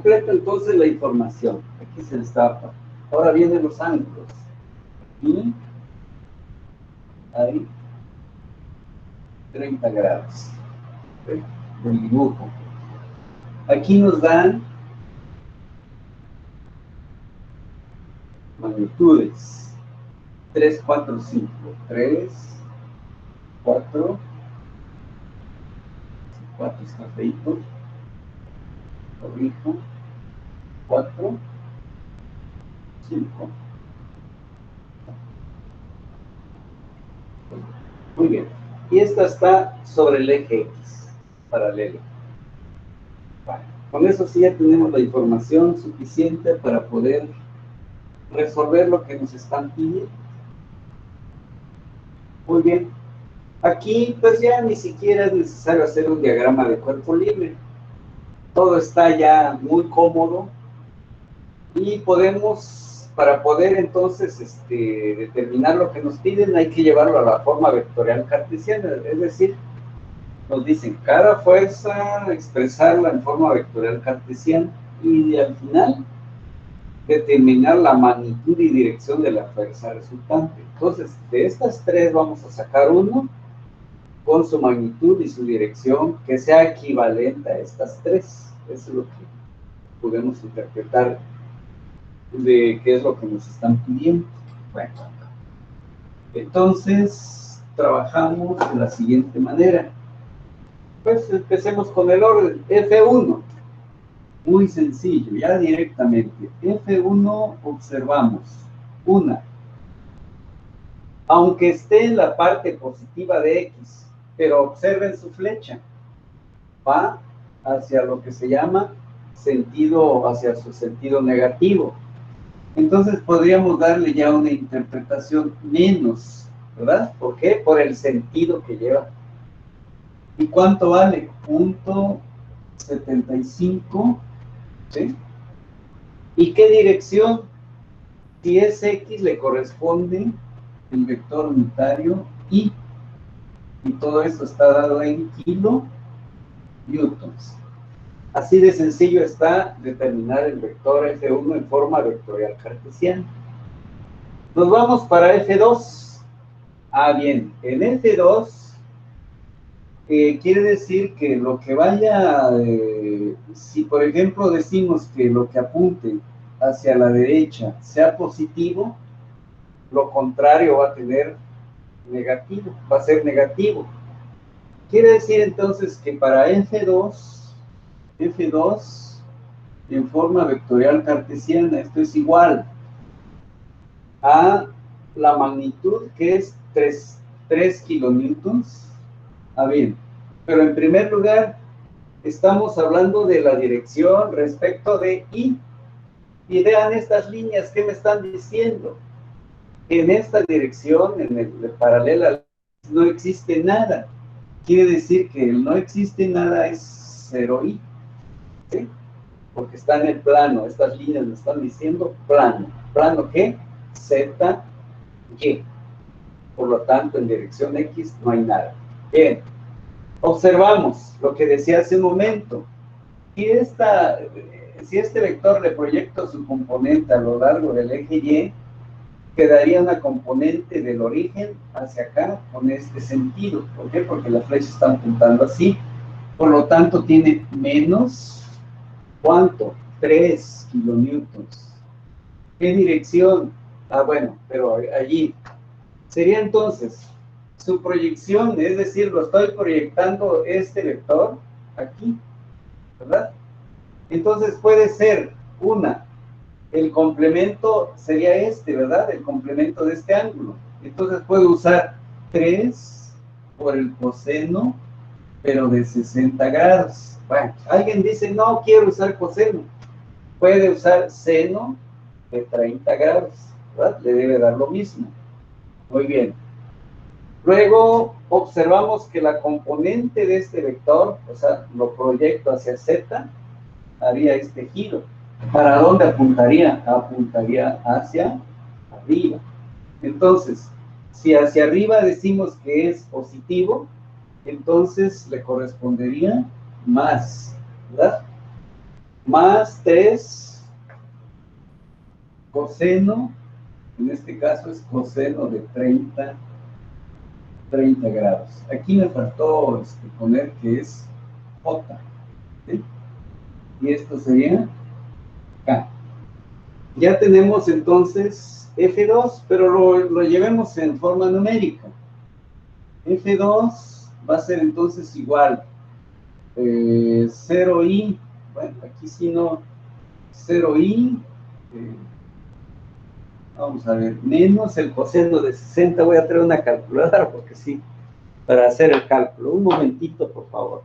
Completa entonces la información. Aquí se destapa. Ahora vienen los ángulos. Y hay 30 grados. ¿Ok? Del dibujo. Aquí nos dan magnitudes. 3, 4, 5. 3, 4, 4 está feito. Corrijo. 4, 5. Muy bien. Y esta está sobre el eje X, paralelo. Vale. Con eso sí ya tenemos la información suficiente para poder resolver lo que nos están pidiendo. Muy bien. Aquí pues ya ni siquiera es necesario hacer un diagrama de cuerpo libre. Todo está ya muy cómodo y podemos, para poder entonces determinar lo que nos piden, hay que llevarlo a la forma vectorial cartesiana, es decir, nos dicen cada fuerza expresarla en forma vectorial cartesiana y al final determinar la magnitud y dirección de la fuerza resultante. Entonces, de estas tres vamos a sacar uno con su magnitud y su dirección que sea equivalente a estas tres. Eso es lo que podemos interpretar de qué es lo que nos están pidiendo. Bueno, entonces trabajamos de la siguiente manera. Pues empecemos con el orden. F1. Muy sencillo, ya directamente. F1 observamos. Una. Aunque esté en la parte positiva de X, pero observen su flecha. Va hacia lo que se llama sentido, hacia su sentido negativo. Entonces podríamos darle ya una interpretación menos, ¿verdad? ¿Por qué? Por el sentido que lleva. ¿Y cuánto vale? 0.75, ¿sí? ¿Y qué dirección? Si es X, le corresponde el vector unitario Y. Y todo esto está dado en kilonewtons. Así de sencillo está determinar el vector F1 en forma vectorial cartesiana. Nos vamos para F2. Ah, bien, en F2 quiere decir que lo que vaya, si por ejemplo decimos que lo que apunte hacia la derecha sea positivo, lo contrario va a tener negativo, va a ser negativo. Quiere decir entonces que para F2 en forma vectorial cartesiana, esto es igual a la magnitud que es 3 kilonewtons. Ah, bien, pero en primer lugar estamos hablando de la dirección respecto de Y. Y vean estas líneas, ¿qué me están diciendo? En esta dirección, en el paralela, no existe nada. Quiere decir que el no existe nada es 0Y. ¿Sí? Porque está en el plano, estas líneas me están diciendo plano. ¿Plano qué? Z, Y. Por lo tanto, en dirección X no hay nada. Bien, observamos lo que decía hace un momento. Si este vector le proyecto su componente a lo largo del eje Y, quedaría una componente del origen hacia acá con este sentido. ¿Por qué? Porque la flecha está apuntando así. Por lo tanto, tiene menos, ¿cuánto? 3 kilonewtons. ¿Qué dirección? Ah, bueno, pero allí. Sería entonces su proyección, es decir, lo estoy proyectando este vector aquí, ¿verdad? Entonces puede ser el complemento sería este, ¿verdad? El complemento de este ángulo. Entonces puedo usar 3 por el coseno, pero de 60 grados. Bueno, alguien dice, no quiero usar coseno. Puede usar seno de 30 grados, ¿verdad? Le debe dar lo mismo. Muy bien. Luego observamos que la componente de este vector, o sea, lo proyecto hacia Z, haría este giro. ¿Para dónde apuntaría? Apuntaría hacia arriba. Entonces, si hacia arriba decimos que es positivo, entonces le correspondería más, ¿verdad? Más 3 coseno, en este caso es coseno de 30 grados. Aquí me faltó poner que es J, ¿sí? Y esto sería K. Ya tenemos entonces F2, pero lo llevemos en forma numérica. F2 va a ser entonces igual 0i, bueno, aquí sí no, 0i, vamos a ver, menos el coseno de 60, voy a traer una calculadora porque sí, para hacer el cálculo. Un momentito, por favor.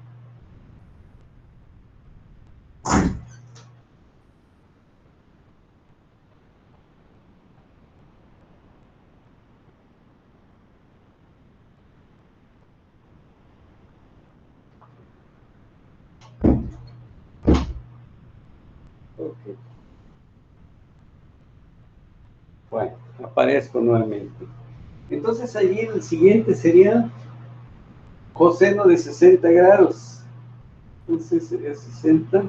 Ok. Bueno, aparezco nuevamente. Entonces allí el siguiente sería coseno de 60 grados. Entonces sería 60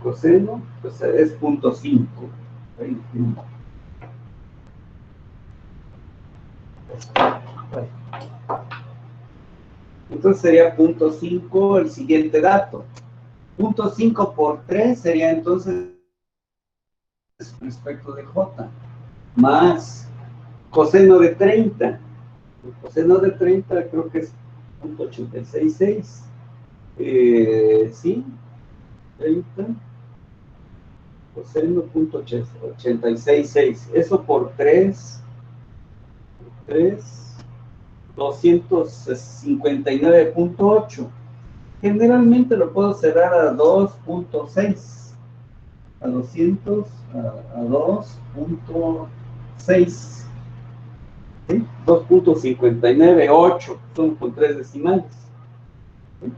coseno, pues es 0.5. Entonces sería 0.5 el siguiente dato. 0.5 por 3 sería entonces respecto de J, más coseno de 30. El coseno de 30 creo que es 0.866. Sí, 30 coseno 0.866. Eso por 3, 259.8. Generalmente lo puedo cerrar a 2.6. A 2.6. ¿Sí? 2.598. Son con 3 decimales. ¿Sí?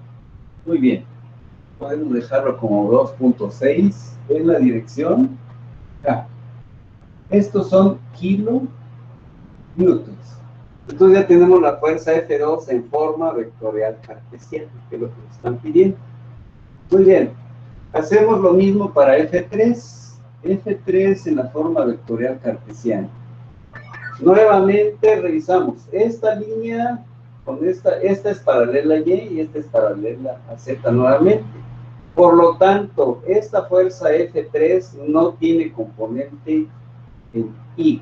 Muy bien. Podemos dejarlo como 2.6 en la dirección K. Estos son kilonewtons. Entonces ya tenemos la fuerza F2 en forma vectorial cartesiana, que es lo que nos están pidiendo. Muy bien, hacemos lo mismo para F3. F3 en la forma vectorial cartesiana. Nuevamente revisamos esta línea con esta es paralela a Y y esta es paralela a Z nuevamente. Por lo tanto, esta fuerza F3 no tiene componente en I.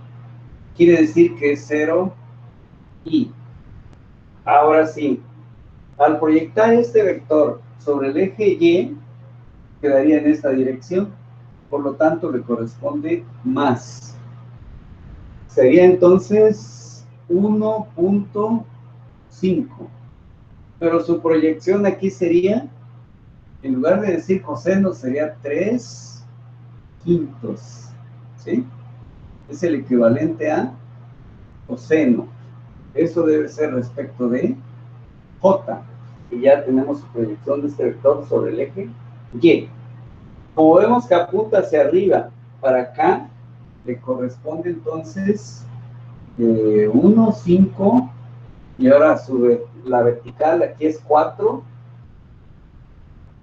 Quiere decir que es 0 I. Ahora sí, al proyectar este vector sobre el eje Y, quedaría en esta dirección. Por lo tanto, le corresponde más. Sería entonces 1.5. Pero su proyección aquí sería, en lugar de decir coseno, sería 3/5. ¿Sí? Es el equivalente a coseno. Eso debe ser respecto de J. Y ya tenemos su proyección de este vector sobre el eje Y. Como vemos que apunta hacia arriba, para acá, le corresponde entonces 1,5, y ahora la vertical aquí es 4,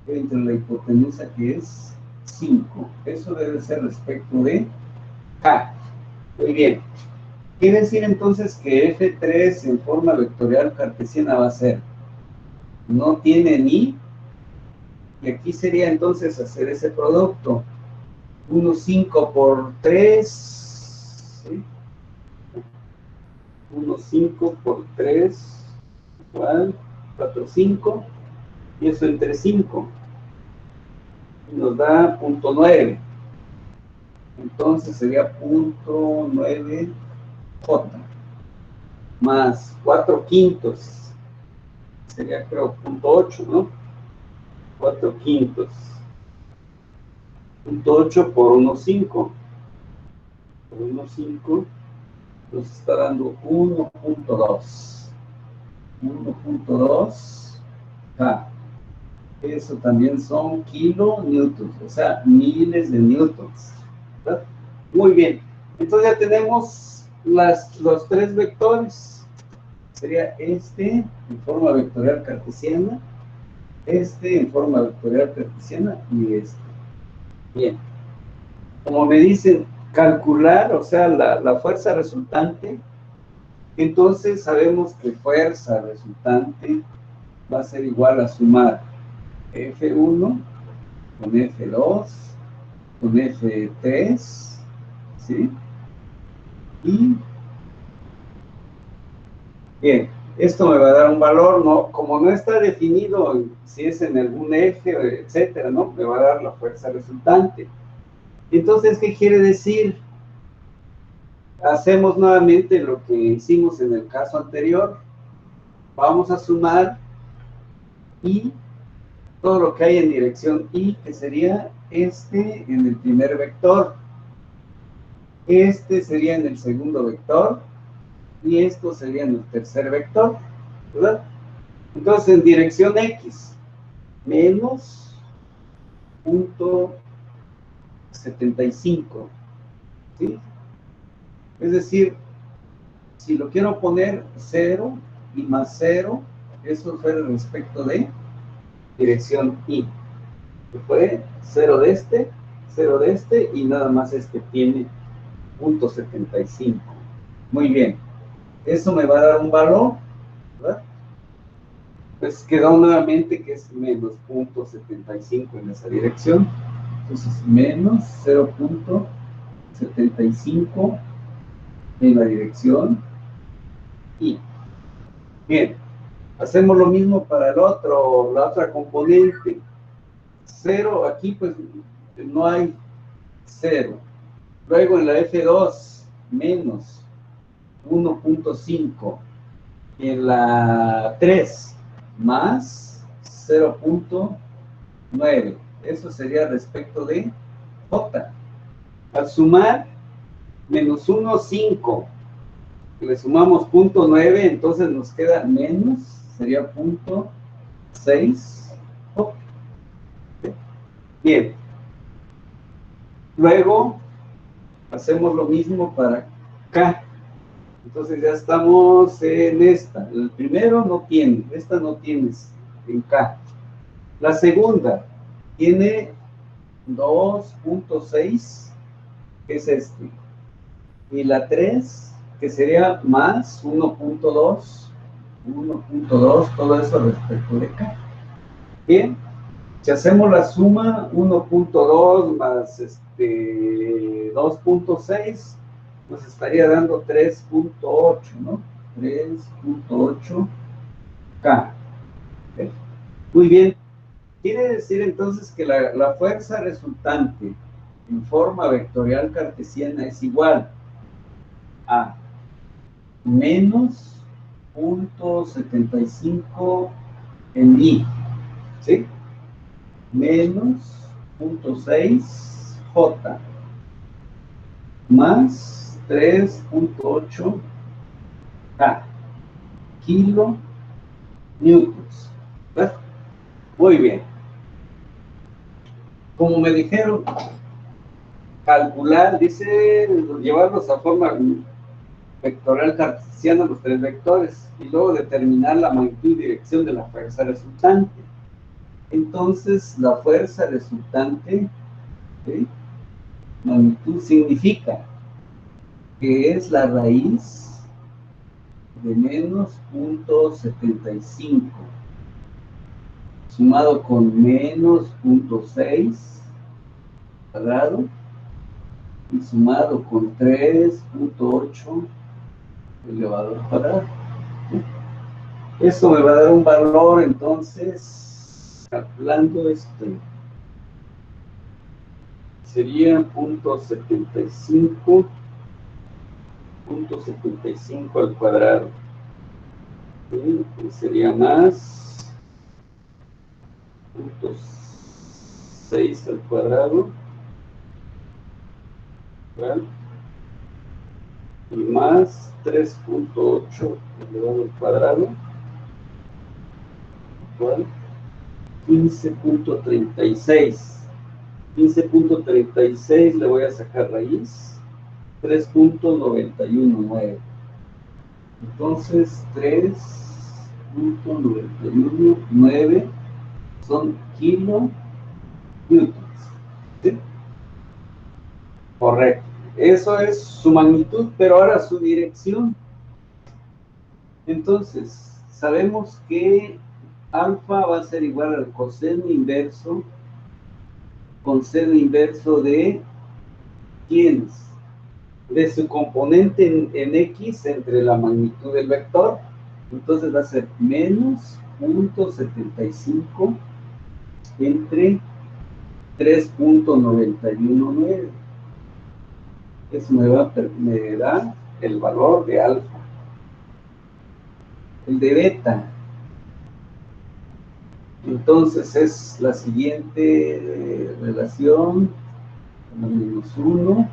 entre la hipotenusa que es 5. Eso debe ser respecto de K. Muy bien. Quiere decir entonces que F3 en forma vectorial cartesiana va a ser, no tiene ni, y aquí sería entonces hacer ese producto. 1,5 por 3, ¿sí? 1,5 por 3 igual 4,5, y eso entre 5 y nos da 0.9. Entonces sería 0.9 J más 4/5, sería creo 0.8, ¿no? 4/5, 0.8 por 1,5, por 1,5 nos está dando 1.2. 1.2 K. Eso también son kilonewtons, o sea, miles de newtons, ¿verdad? Muy bien. Entonces ya tenemos los tres vectores. Sería este en forma vectorial cartesiana, este en forma vectorial cartesiana y este. Bien. Como me dicen, calcular, o sea, la fuerza resultante, entonces sabemos que fuerza resultante va a ser igual a sumar F1 con F2 con F3, ¿sí? Y bien, esto me va a dar un valor, ¿no? Como no está definido si es en algún eje, etcétera, ¿no? Me va a dar la fuerza resultante. Entonces, ¿qué quiere decir? Hacemos nuevamente lo que hicimos en el caso anterior. Vamos a sumar y todo lo que hay en dirección Y, que sería este en el primer vector, este sería en el segundo vector, y esto sería en el tercer vector, ¿verdad? Entonces, en dirección X, menos 0.75, ¿sí? Es decir, si lo quiero poner 0 y más 0, eso fue respecto de dirección Y, que fue 0 de este, y nada más este tiene 0.75. Muy bien. Eso me va a dar un valor, ¿verdad? Pues quedó nuevamente que es menos 0.75 en esa dirección. Entonces, menos 0.75 en la dirección Y. Bien, hacemos lo mismo para la otra componente. 0, aquí pues no hay 0. Luego en la F2, menos 1.5. En la 3, más 0.9. Eso sería respecto de J. Al sumar, menos 1,5. Le sumamos 0.9, entonces nos queda menos, sería 0.6 J. Bien. Luego, Hacemos lo mismo para K. Entonces ya estamos en esta. El primero no tiene, esta no tienes en K. La segunda tiene 2.6, que es este. Y la 3, que sería más 1.2, todo eso respecto de K. Bien, si hacemos la suma, 1.2 más 2.6, nos estaría dando 3.8, ¿no? 3.8 K. Muy bien. Quiere decir entonces que la fuerza resultante en forma vectorial cartesiana es igual a menos 0.75 en I, ¿sí? Menos 0.6 J más 3.8 K kilo newtons. ¿Ves? Muy bien. Como me dijeron, calcular, dice, llevarlos a forma vectorial cartesiana, los tres vectores, y luego determinar la magnitud y dirección de la fuerza resultante. Entonces, la fuerza resultante, ¿sí? Magnitud significa que es la raíz de menos 0.75 sumado con menos 0.6 cuadrado y sumado con 3.8 elevado al cuadrado. Eso me va a dar un valor, entonces, calculando esto, sería 0.75 al cuadrado. ¿Sí? Y sería más 0.6 al cuadrado, ¿vale? Y más 3.8 elevado al cuadrado, ¿vale? 15.36. 15.36 le voy a sacar raíz, 3.919. Entonces 3.919 son kilo newtons, ¿sí? Correcto. Eso es su magnitud, pero ahora su dirección. Entonces, sabemos que alfa va a ser igual al coseno inverso con seno inverso de ¿quién? De su componente en X entre la magnitud del vector. Entonces va a ser menos 0.75 entre 3.919. Eso me da el valor de alfa. El de beta, entonces, es la siguiente relación, menos 1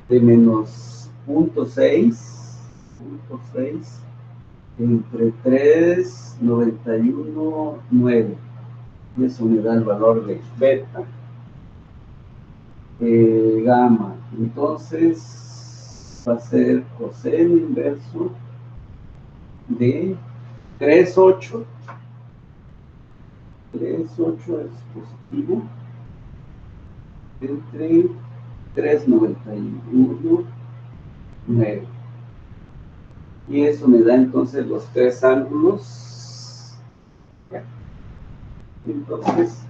de menos 0.6 entre 3.919. Y eso me da el valor de beta. Gamma, entonces va a ser coseno inverso de 3.8. 3.8 es positivo entre 3.91.9. Y eso me da entonces los tres ángulos. Entonces,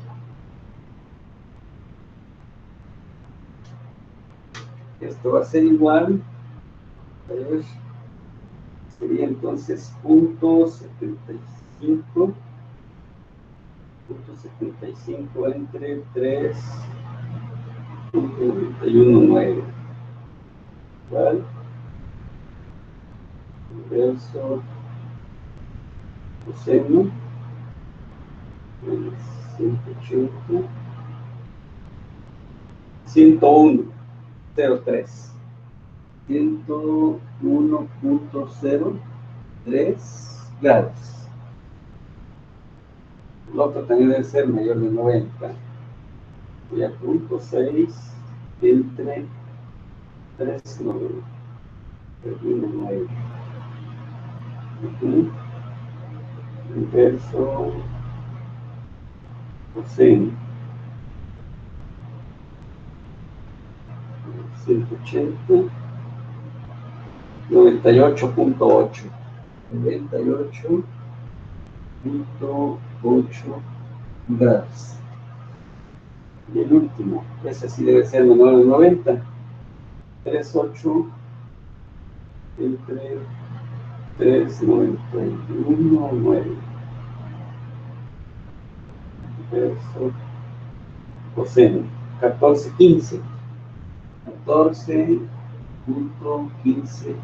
esto va a ser igual, a ver, sería entonces 0.75 entre 3.919, ¿vale? Inverso coseno menos 180, 101.03, 101.03 grados. El otro también debe ser mayor de 90. Y a 0.6 entre 3, 9. 9. Inverso coseno 180, 98.8. 98.8 grados. Y el último, ese sí debe ser menor de 90. 3.8 entre 3.91.9. Verso coseno 14.15. 14.15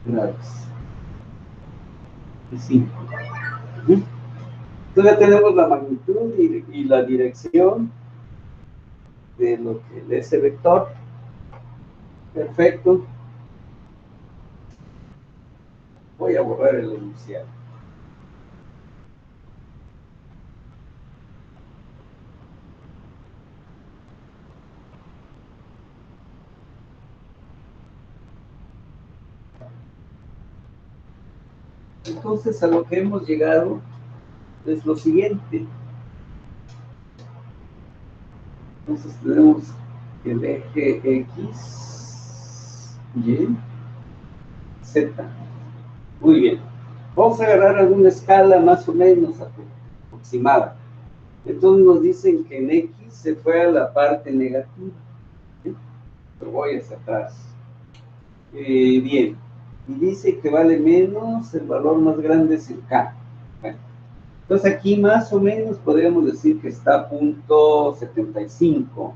grados. Y 5. Entonces ya tenemos la magnitud y la dirección de lo que de ese vector. Perfecto. Voy a borrar el enunciado. Entonces, a lo que hemos llegado es lo siguiente. Entonces, tenemos el eje X, Y, Z. Muy bien. Vamos a agarrar alguna escala más o menos aproximada. Entonces, nos dicen que en X se fue a la parte negativa. ¿Sí? Lo voy hacia atrás. Bien. Y dice que vale menos, el valor más grande es el K. Bueno, entonces aquí más o menos podríamos decir que está a .75.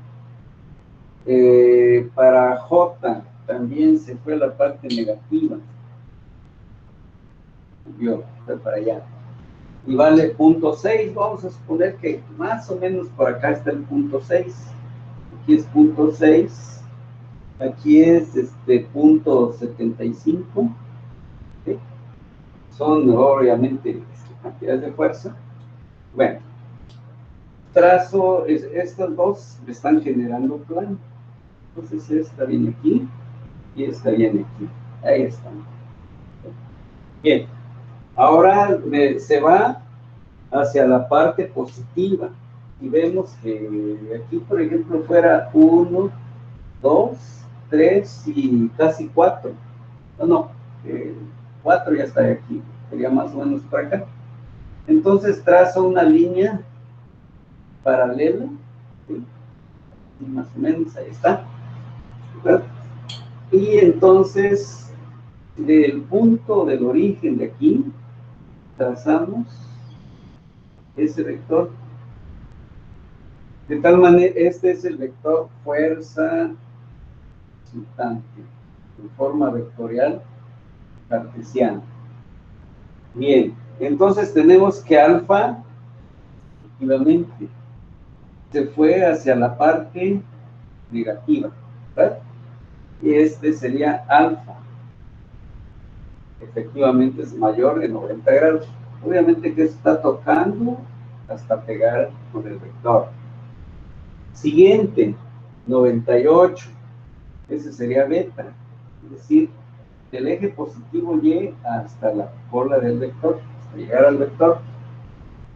Para J también se fue a la parte negativa. Subió, fue para allá. Y vale .6. Vamos a suponer que más o menos por acá está el .6. Aquí es .6. Aquí es .75. ¿Sí? Son obviamente cantidades de fuerza. Bueno, trazo, estas dos me están generando plano. Entonces esta viene aquí y esta viene aquí. Ahí están. Bien, ahora se va hacia la parte positiva y vemos que aquí, por ejemplo, fuera 1, 2, 3 y casi 4. No, 4 ya está aquí, sería más o menos por acá. Entonces trazo una línea paralela, ¿sí? Y más o menos ahí está, ¿verdad? Y entonces del punto del origen de aquí trazamos ese vector. De tal manera, este es el vector fuerza resultante en forma vectorial cartesiana. Bien, entonces tenemos que alfa efectivamente se fue hacia la parte negativa, ¿verdad? Y este sería alfa. Efectivamente es mayor de 90 grados. Obviamente que está tocando hasta pegar con el vector. Siguiente, 98. Ese sería beta. Es decir, del eje positivo Y hasta la cola del vector, hasta llegar al vector.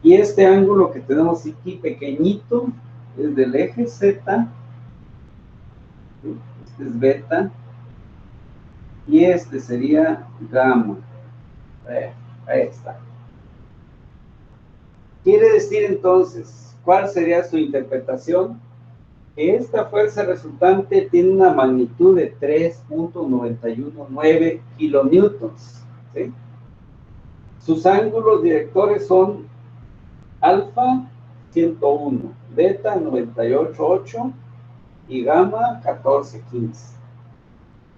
Y este ángulo que tenemos aquí pequeñito es del eje Z. Este es beta. Y este sería gamma. Ahí está. Quiere decir entonces, ¿cuál sería su interpretación? Que esta fuerza resultante tiene una magnitud de 3.919 kilonewtons. ¿Sí? Sus ángulos directores son alfa 101, beta 98.8 y gamma 14.15.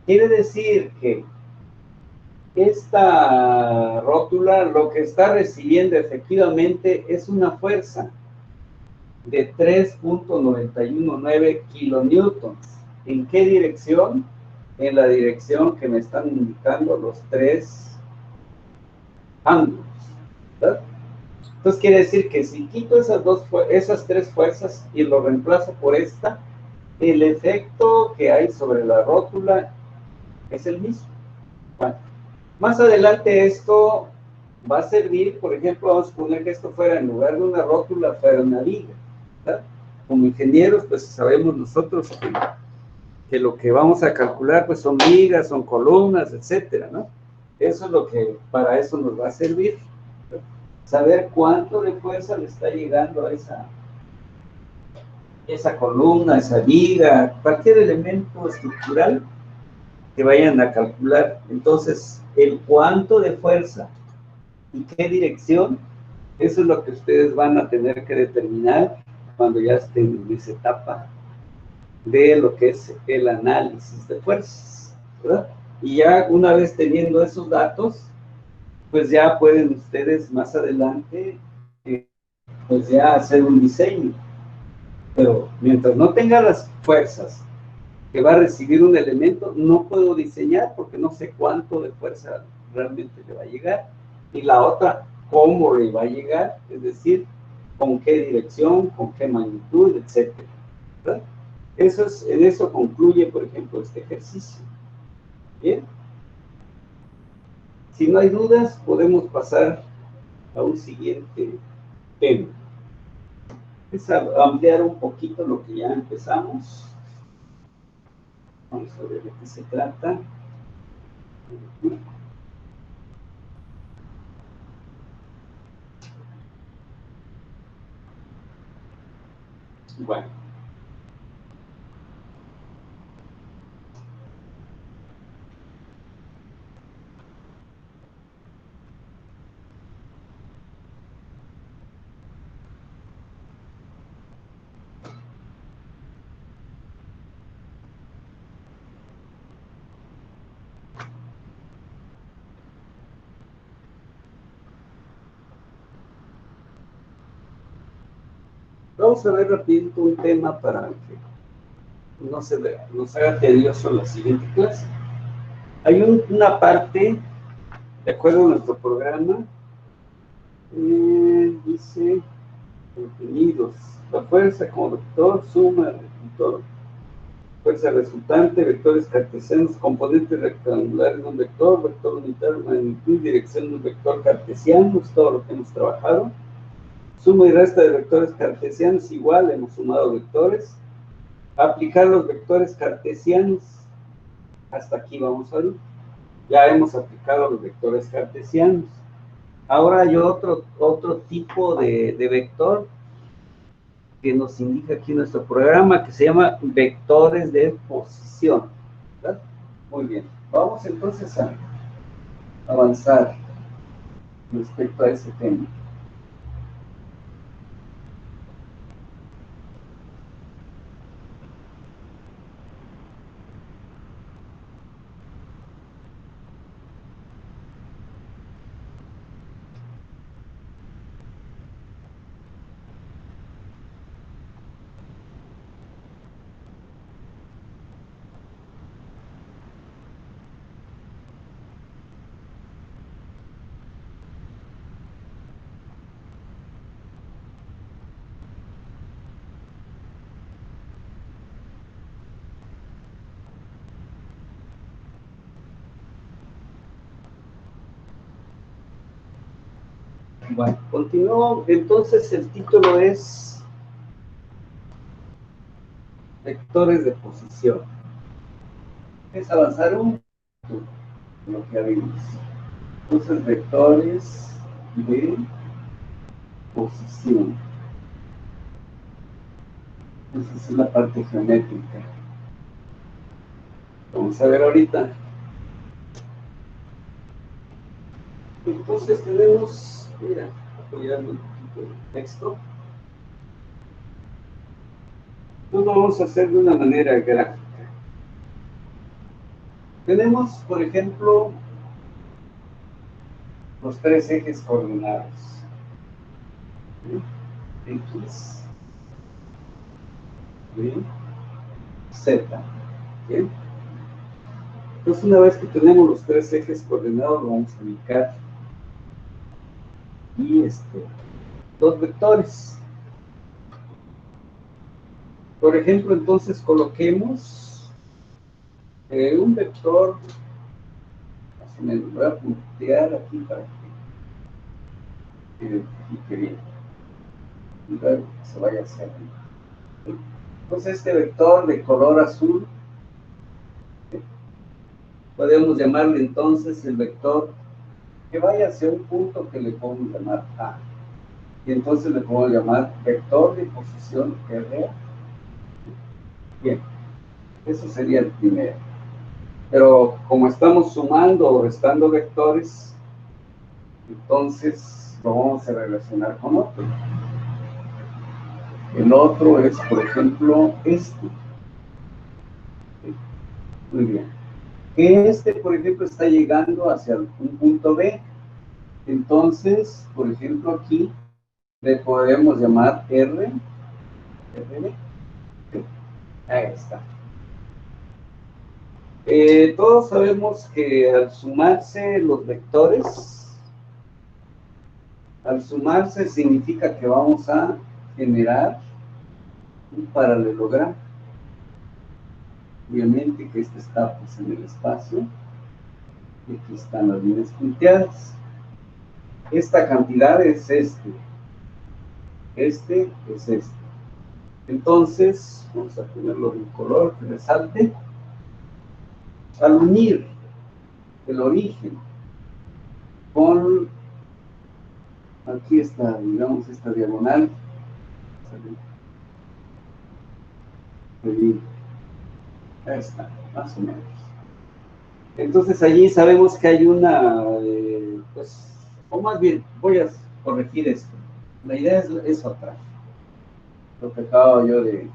Quiere decir que esta rótula lo que está recibiendo efectivamente es una fuerza de 3.919 kilonewtons. ¿En qué dirección? En la dirección que me están indicando los tres ángulos, ¿verdad? Entonces quiere decir que si quito esas tres fuerzas y lo reemplazo por esta, el efecto que hay sobre la rótula es el mismo. Bueno, más adelante esto va a servir, por ejemplo, vamos a suponer que esto fuera, en lugar de una rótula, fuera una viga, ¿verdad? Como ingenieros, pues sabemos nosotros que lo que vamos a calcular, pues son vigas, son columnas, etcétera, ¿no? Eso es lo que, para eso nos va a servir, ¿no? Saber cuánto de fuerza le está llegando a esa columna, esa viga, cualquier elemento estructural que vayan a calcular. Entonces, el cuánto de fuerza y qué dirección, eso es lo que ustedes van a tener que determinar cuando ya estén en esa etapa de lo que es el análisis de fuerzas, ¿verdad? Y ya una vez teniendo esos datos, pues ya pueden ustedes más adelante, pues ya hacer un diseño. Pero mientras no tenga las fuerzas que va a recibir un elemento, no puedo diseñar porque no sé cuánto de fuerza realmente le va a llegar. Y la otra, cómo le va a llegar, es decir, con qué dirección, con qué magnitud, etcétera, ¿verdad? Eso es, en eso concluye, por ejemplo, este ejercicio. Bien. Si no hay dudas, podemos pasar a un siguiente tema. Es ampliar un poquito lo que ya empezamos. Vamos a ver de qué se trata. Bueno. Vamos a ver rapidito un tema para que no se nos haga tedioso la siguiente clase. Hay una parte, de acuerdo a nuestro programa, dice contenidos, la fuerza como vector, suma, vector, fuerza resultante, vectores cartesianos, componentes rectangulares de un vector, vector unitario, magnitud, dirección de un vector cartesiano, es todo lo que hemos trabajado. Suma y resta de vectores cartesianos, igual, hemos sumado vectores. Aplicar los vectores cartesianos, hasta aquí vamos a ver. Ya hemos aplicado los vectores cartesianos. Ahora hay otro tipo de vector que nos indica aquí nuestro programa, que se llama vectores de posición, ¿verdad? Muy bien. Vamos entonces a avanzar respecto a ese tema. Bueno, continúo. Entonces el título es vectores de posición. Es avanzar un lo que vimos. Entonces, vectores de posición. Esa es la parte geométrica. Vamos a ver ahorita. Entonces tenemos, mira, apoyando un poquito el texto. Entonces lo vamos a hacer de una manera gráfica. Tenemos, por ejemplo, los tres ejes coordinados. X, Y, Z. ¿Bien? Entonces, una vez que tenemos los tres ejes coordinados, lo vamos a ubicar. Y dos vectores. Por ejemplo, entonces coloquemos un vector, más o menos, voy a puntear aquí para que identifique bien, y luego que se vaya hacia arriba. Entonces este vector de color azul, podemos llamarle entonces el vector que vaya hacia un punto que le podemos llamar A. Y entonces le podemos llamar vector de posición RA. Bien, eso sería el primero. Pero como estamos sumando o restando vectores, entonces lo vamos a relacionar con otro. El otro es, por ejemplo, este. Muy bien. Este, por ejemplo, está llegando hacia un punto B. Entonces, por ejemplo, aquí le podemos llamar RB. Ahí está. Todos sabemos que al sumarse los vectores, al sumarse significa que vamos a generar un paralelogramo. Obviamente que este está pues, en el espacio, y aquí están las líneas punteadas. Esta cantidad es este es este. Entonces, vamos a ponerlo en color que resalte. Al unir el origen con, aquí está, digamos, esta diagonal, ahí está, más o menos. Entonces allí sabemos que hay una, pues, o más bien, voy a corregir esto. La idea es otra. Lo que acabo yo de...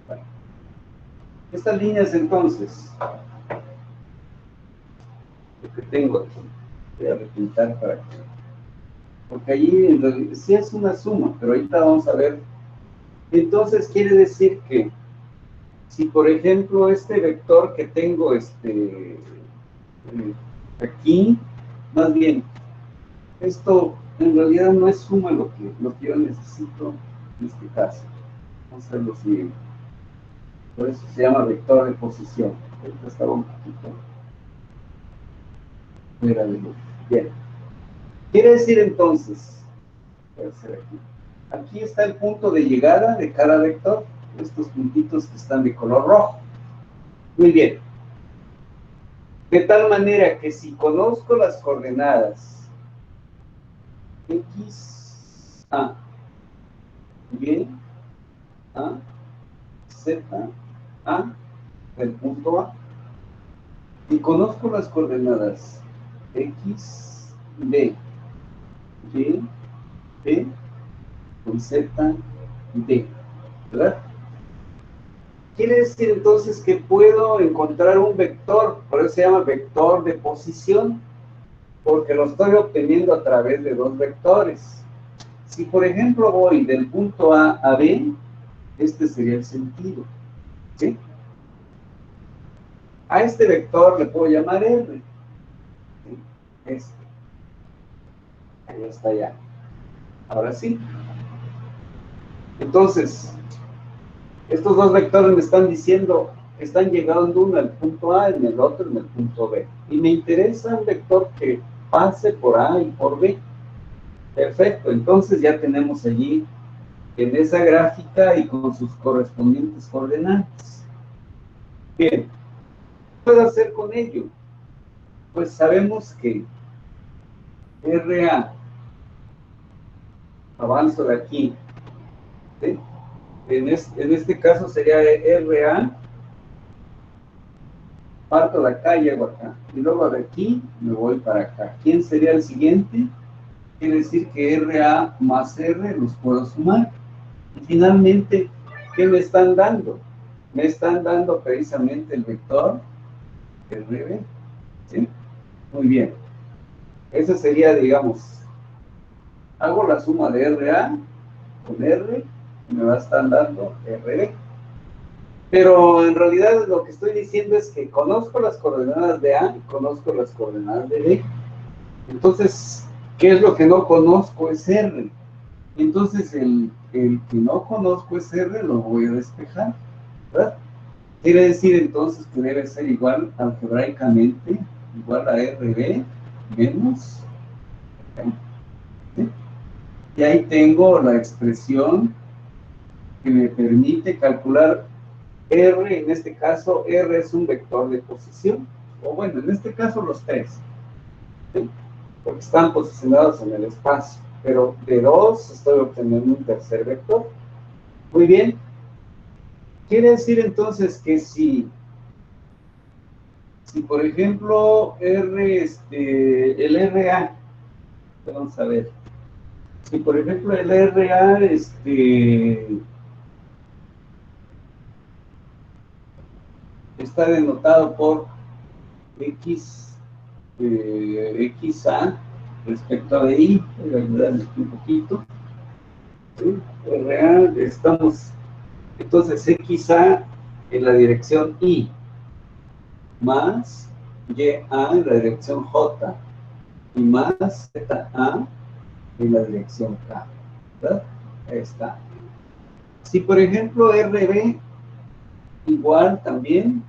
Bueno. Estas líneas entonces, lo que tengo aquí, voy a repintar para que... Porque allí en realidad, sí es una suma, pero ahorita vamos a ver. Entonces quiere decir que si por ejemplo este vector que tengo aquí, más bien, esto en realidad no es suma lo que yo necesito en este caso. Vamos a hacer lo siguiente. Por eso se llama vector de posición. Ahorita estaba un poquito fuera de luz. Bien. Quiere decir entonces, voy a hacer aquí está el punto de llegada de cada vector, estos puntitos que están de color rojo. Muy bien. De tal manera que si conozco las coordenadas X, A, Y, A, Z, A, del punto A, y conozco las coordenadas X, B, Y, P, con Z, D, ¿verdad? Quiere decir entonces que puedo encontrar un vector, por eso se llama vector de posición, porque lo estoy obteniendo a través de dos vectores. Si por ejemplo voy del punto A a B, este sería el sentido, ¿sí? A este vector le puedo llamar R, ¿sí? Este. Ahí está ya. Ahora sí. Entonces, estos dos vectores me están diciendo, están llegando uno al punto A, en el otro en el punto B. Y me interesa un vector que pase por A y por B. Perfecto, entonces ya tenemos allí en esa gráfica y con sus correspondientes coordenadas. Bien, ¿qué puedo hacer con ello? Pues sabemos que RA, avanzo de aquí, ¿sí? En este caso sería RA, parto de acá y llego acá, y luego de aquí me voy para acá. ¿Quién sería el siguiente? Quiere decir que RA más R los puedo sumar. Y finalmente, ¿qué me están dando? Me están dando precisamente el vector RB, ¿sí? Muy bien. Eso sería, digamos, hago la suma de RA con R y me va a estar dando RB. Pero en realidad lo que estoy diciendo es que conozco las coordenadas de A y conozco las coordenadas de B. Entonces, ¿qué es lo que no conozco? Es R. Entonces el que no conozco es R, lo voy a despejar, ¿verdad? Quiere decir entonces que debe ser igual algebraicamente, igual a RB menos, ¿sí? Y ahí tengo la expresión que me permite calcular R. En este caso, R es un vector de posición, o bueno, en este caso los tres, ¿sí? Porque están posicionados en el espacio, pero de dos estoy obteniendo un tercer vector. Muy bien. Quiere decir entonces que si por ejemplo R, el RA, vamos a ver, si por ejemplo el RA, está denotado por X, XA respecto a Y, voy a ayudarles aquí un poquito, ¿sí? RA, estamos, entonces XA en la dirección Y, más YA en la dirección J, y más ZA en la dirección K, ¿verdad? Ahí está. Si por ejemplo RB igual también,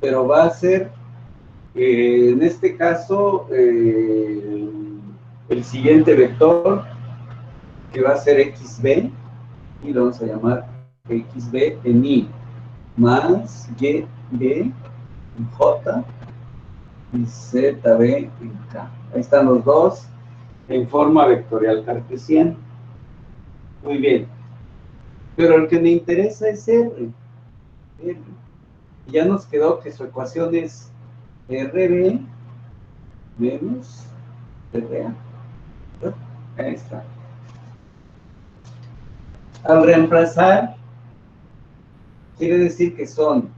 pero va a ser, en este caso, el siguiente vector, que va a ser XB, y lo vamos a llamar XB en Y, más YB en J, y ZB en K. Ahí están los dos en forma vectorial cartesiana. Muy bien. Pero el que me interesa es R. R. Ya nos quedó que su ecuación es RB menos RA. Ahí está. Al reemplazar, quiere decir que son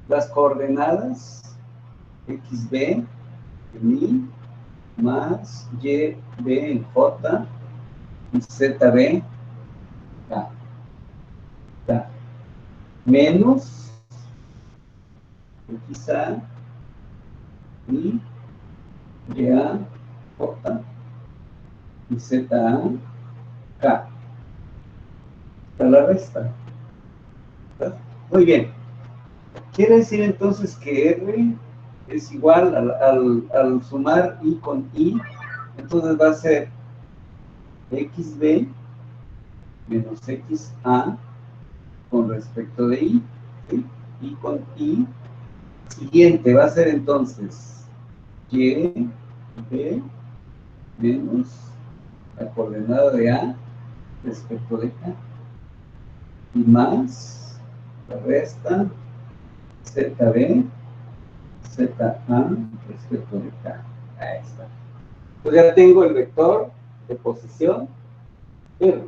las coordenadas XB en Y más YB en J y ZB K. K. Menos XA y YA J y ZA K. Está la resta. ¿Verdad? Muy bien. Quiere decir entonces que R es igual al sumar I con I, entonces va a ser XB menos XA con respecto de I, ¿sí? I con I. Siguiente va a ser entonces YB menos la coordenada de A respecto de K, y más la resta ZB ZA respecto de K. Ahí está. Pues ya tengo el vector de posición R.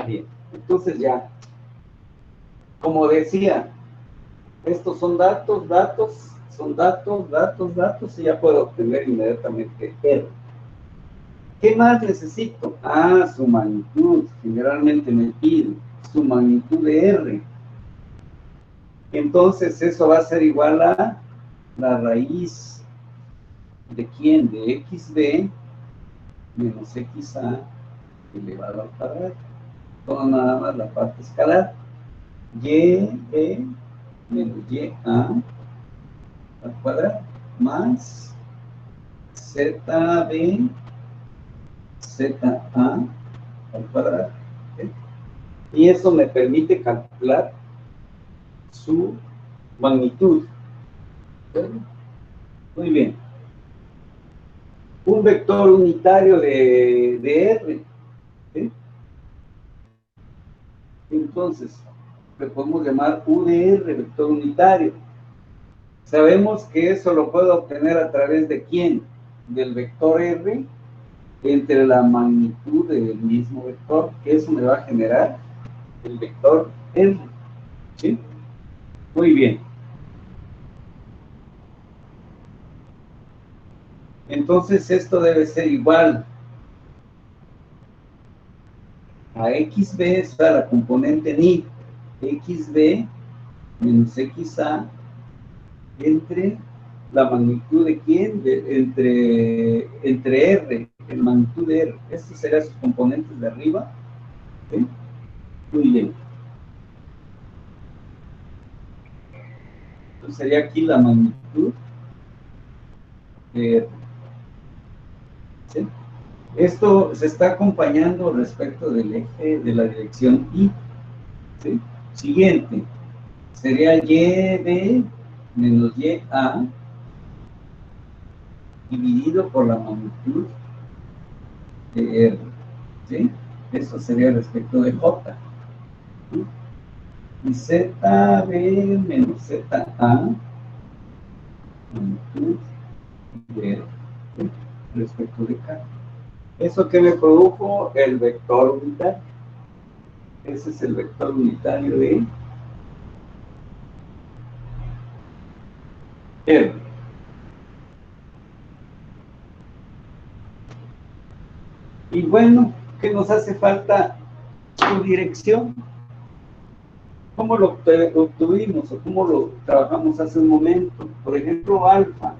Bien. Entonces ya, como decía, estos son datos, y ya puedo obtener inmediatamente R. ¿Qué más necesito? Su magnitud. Generalmente me pide su magnitud de R. Entonces eso va a ser igual a la raíz de ¿quién? De XB menos XA elevado al cuadrado. Todo nada más la parte escalar. YB menos YA al cuadrado más ZB ZA al cuadrado. ¿Okay? Y eso me permite calcular su magnitud. ¿Okay? Muy bien. Un vector unitario de R. ¿Sí? Entonces, le podemos llamar U de R, vector unitario. Sabemos que eso lo puedo obtener a través de ¿quién? Del vector R entre la magnitud del mismo vector, que eso me va a generar el vector R. ¿Sí? Muy bien. Entonces esto debe ser igual a XB, o sea, la componente NI, XB menos XA entre la magnitud de quién, entre R, el magnitud de R. Estos serían sus componentes de arriba. ¿Sí? Muy bien. Entonces sería aquí la magnitud de R. ¿Sí? Esto se está acompañando respecto del eje de la dirección Y. ¿Sí? Siguiente. Sería YB menos YA dividido por la magnitud de R. ¿Sí? Eso sería respecto de J. ¿Sí? Y ZB menos ZA magnitud de R. ¿Sí? Respecto de K. ¿Eso que me produjo? El vector unitario. Ese es el vector unitario de R. Y bueno, ¿qué nos hace falta? Su dirección. ¿Cómo lo obtuvimos o cómo lo trabajamos hace un momento? Por ejemplo, alfa.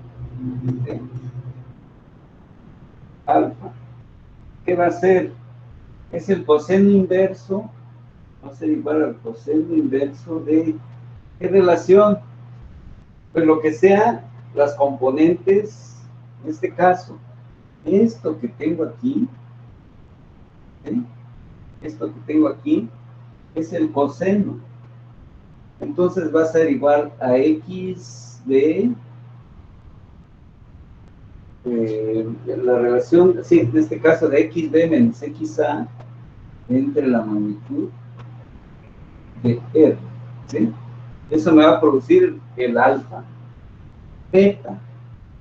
¿Sí? Alfa. ¿Qué va a ser? Es el coseno inverso, va a ser igual al coseno inverso de ¿qué relación? Pues lo que sea, las componentes, en este caso, esto que tengo aquí, ¿sí? Esto que tengo aquí, es el coseno. Entonces va a ser igual a x de la relación, sí, en este caso de xb menos xa entre la magnitud de R, ¿sí? Eso me va a producir el alfa, beta.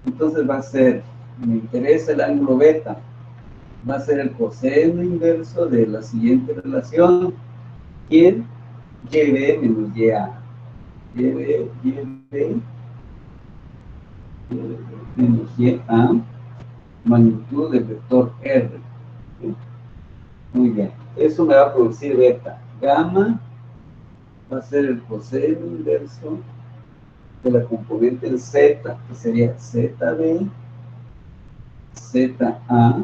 Entonces va a ser, me interesa el ángulo beta, va a ser el coseno inverso de la siguiente relación, ¿quién? YB menos YA. YB menos YA, magnitud del vector R. ¿Sí? Muy bien. Eso me va a producir beta. Gamma va a ser el coseno inverso de la componente en Z, que sería ZB, ZA, la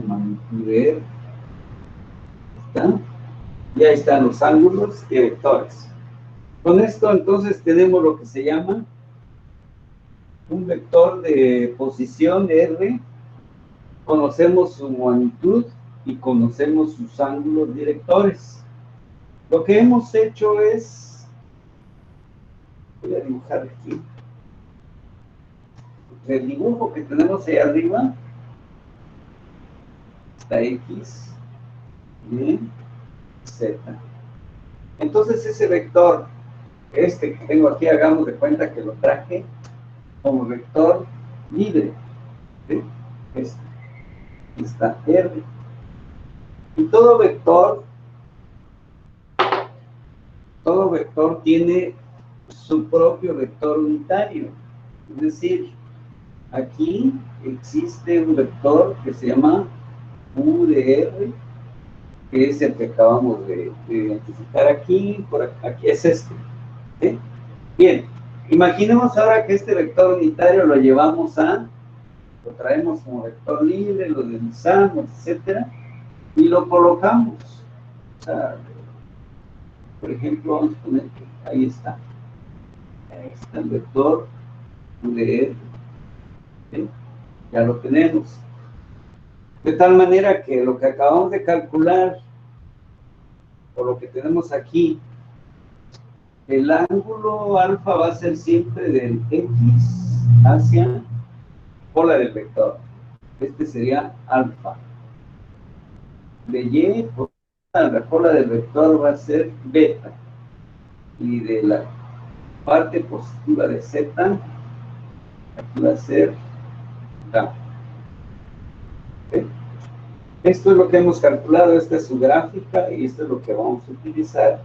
magnitud de R. ¿Está? Y ahí están los ángulos y vectores. Con esto entonces tenemos lo que se llama un vector de posición de R, conocemos su magnitud y conocemos sus ángulos directores. Lo que hemos hecho es, voy a dibujar aquí, el dibujo que tenemos ahí arriba, está X, Y, Z. Entonces ese vector, este que tengo aquí, hagamos de cuenta que lo traje como vector libre. ¿Sí? Este está R. Y todo vector tiene su propio vector unitario. Es decir, aquí existe un vector que se llama U de R, que es el que acabamos de identificar aquí, por aquí es este. ¿Sí? Bien, imaginemos ahora que este vector unitario lo llevamos lo traemos como vector libre, lo deslizamos, etcétera, y lo colocamos. O sea, por ejemplo, vamos a poner que ahí está. Ahí está el vector de R. ¿Sí? Ya lo tenemos. De tal manera que lo que acabamos de calcular, o lo que tenemos aquí, el ángulo alfa va a ser siempre del X hacia cola del vector. Este sería alfa. De Y, la cola del vector va a ser beta. Y de la parte positiva de Z, aquí va a ser gamma. ¿Okay? Esto es lo que hemos calculado, esta es su gráfica y esto es lo que vamos a utilizar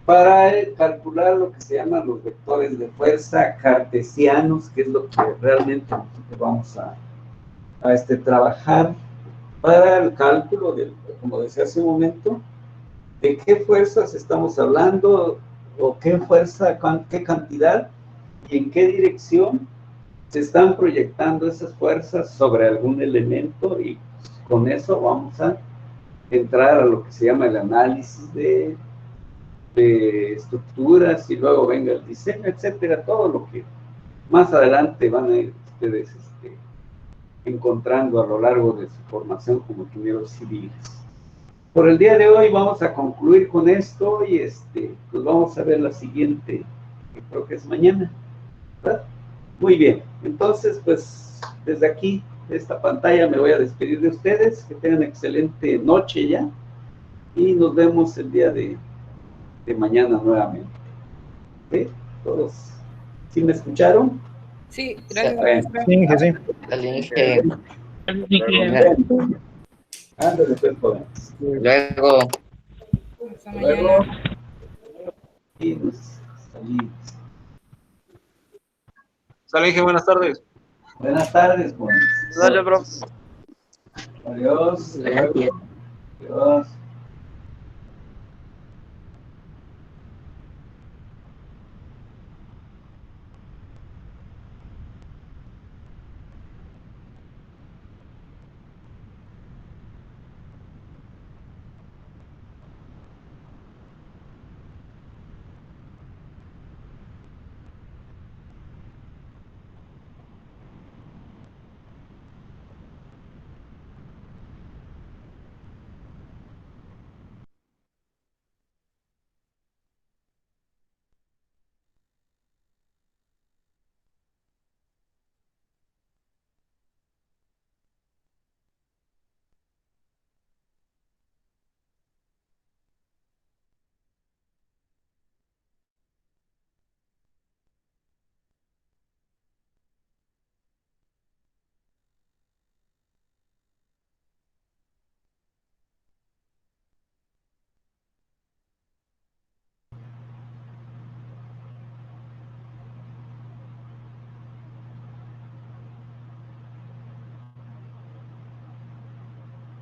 para calcular lo que se llaman los vectores de fuerza cartesianos, que es lo que realmente nosotros vamos a trabajar para el cálculo, como decía hace un momento, de qué fuerzas estamos hablando, o qué fuerza, qué cantidad, en qué dirección se están proyectando esas fuerzas sobre algún elemento, y con eso vamos a entrar a lo que se llama el análisis de estructuras, y luego venga el diseño, etcétera, todo lo que más adelante van a ir ustedes encontrando a lo largo de su formación como ingenieros civiles. Por el día de hoy vamos a concluir con esto, y pues vamos a ver la siguiente, que creo que es mañana, ¿verdad? Muy bien, entonces pues desde aquí, de esta pantalla, me voy a despedir de ustedes. Que tengan excelente noche ya, y nos vemos el día de mañana nuevamente. ¿Sí? ¿Todos sí me escucharon? Sí, gracias, Bueno. maestra. Sí, que sí. Ándale, pues, jóvenes. Luego. Hasta Luego. mañana. Y nos salimos. Sale, buenas tardes. Buenas tardes, jóvenes. Dale, bro. Adiós. Gracias. Adiós.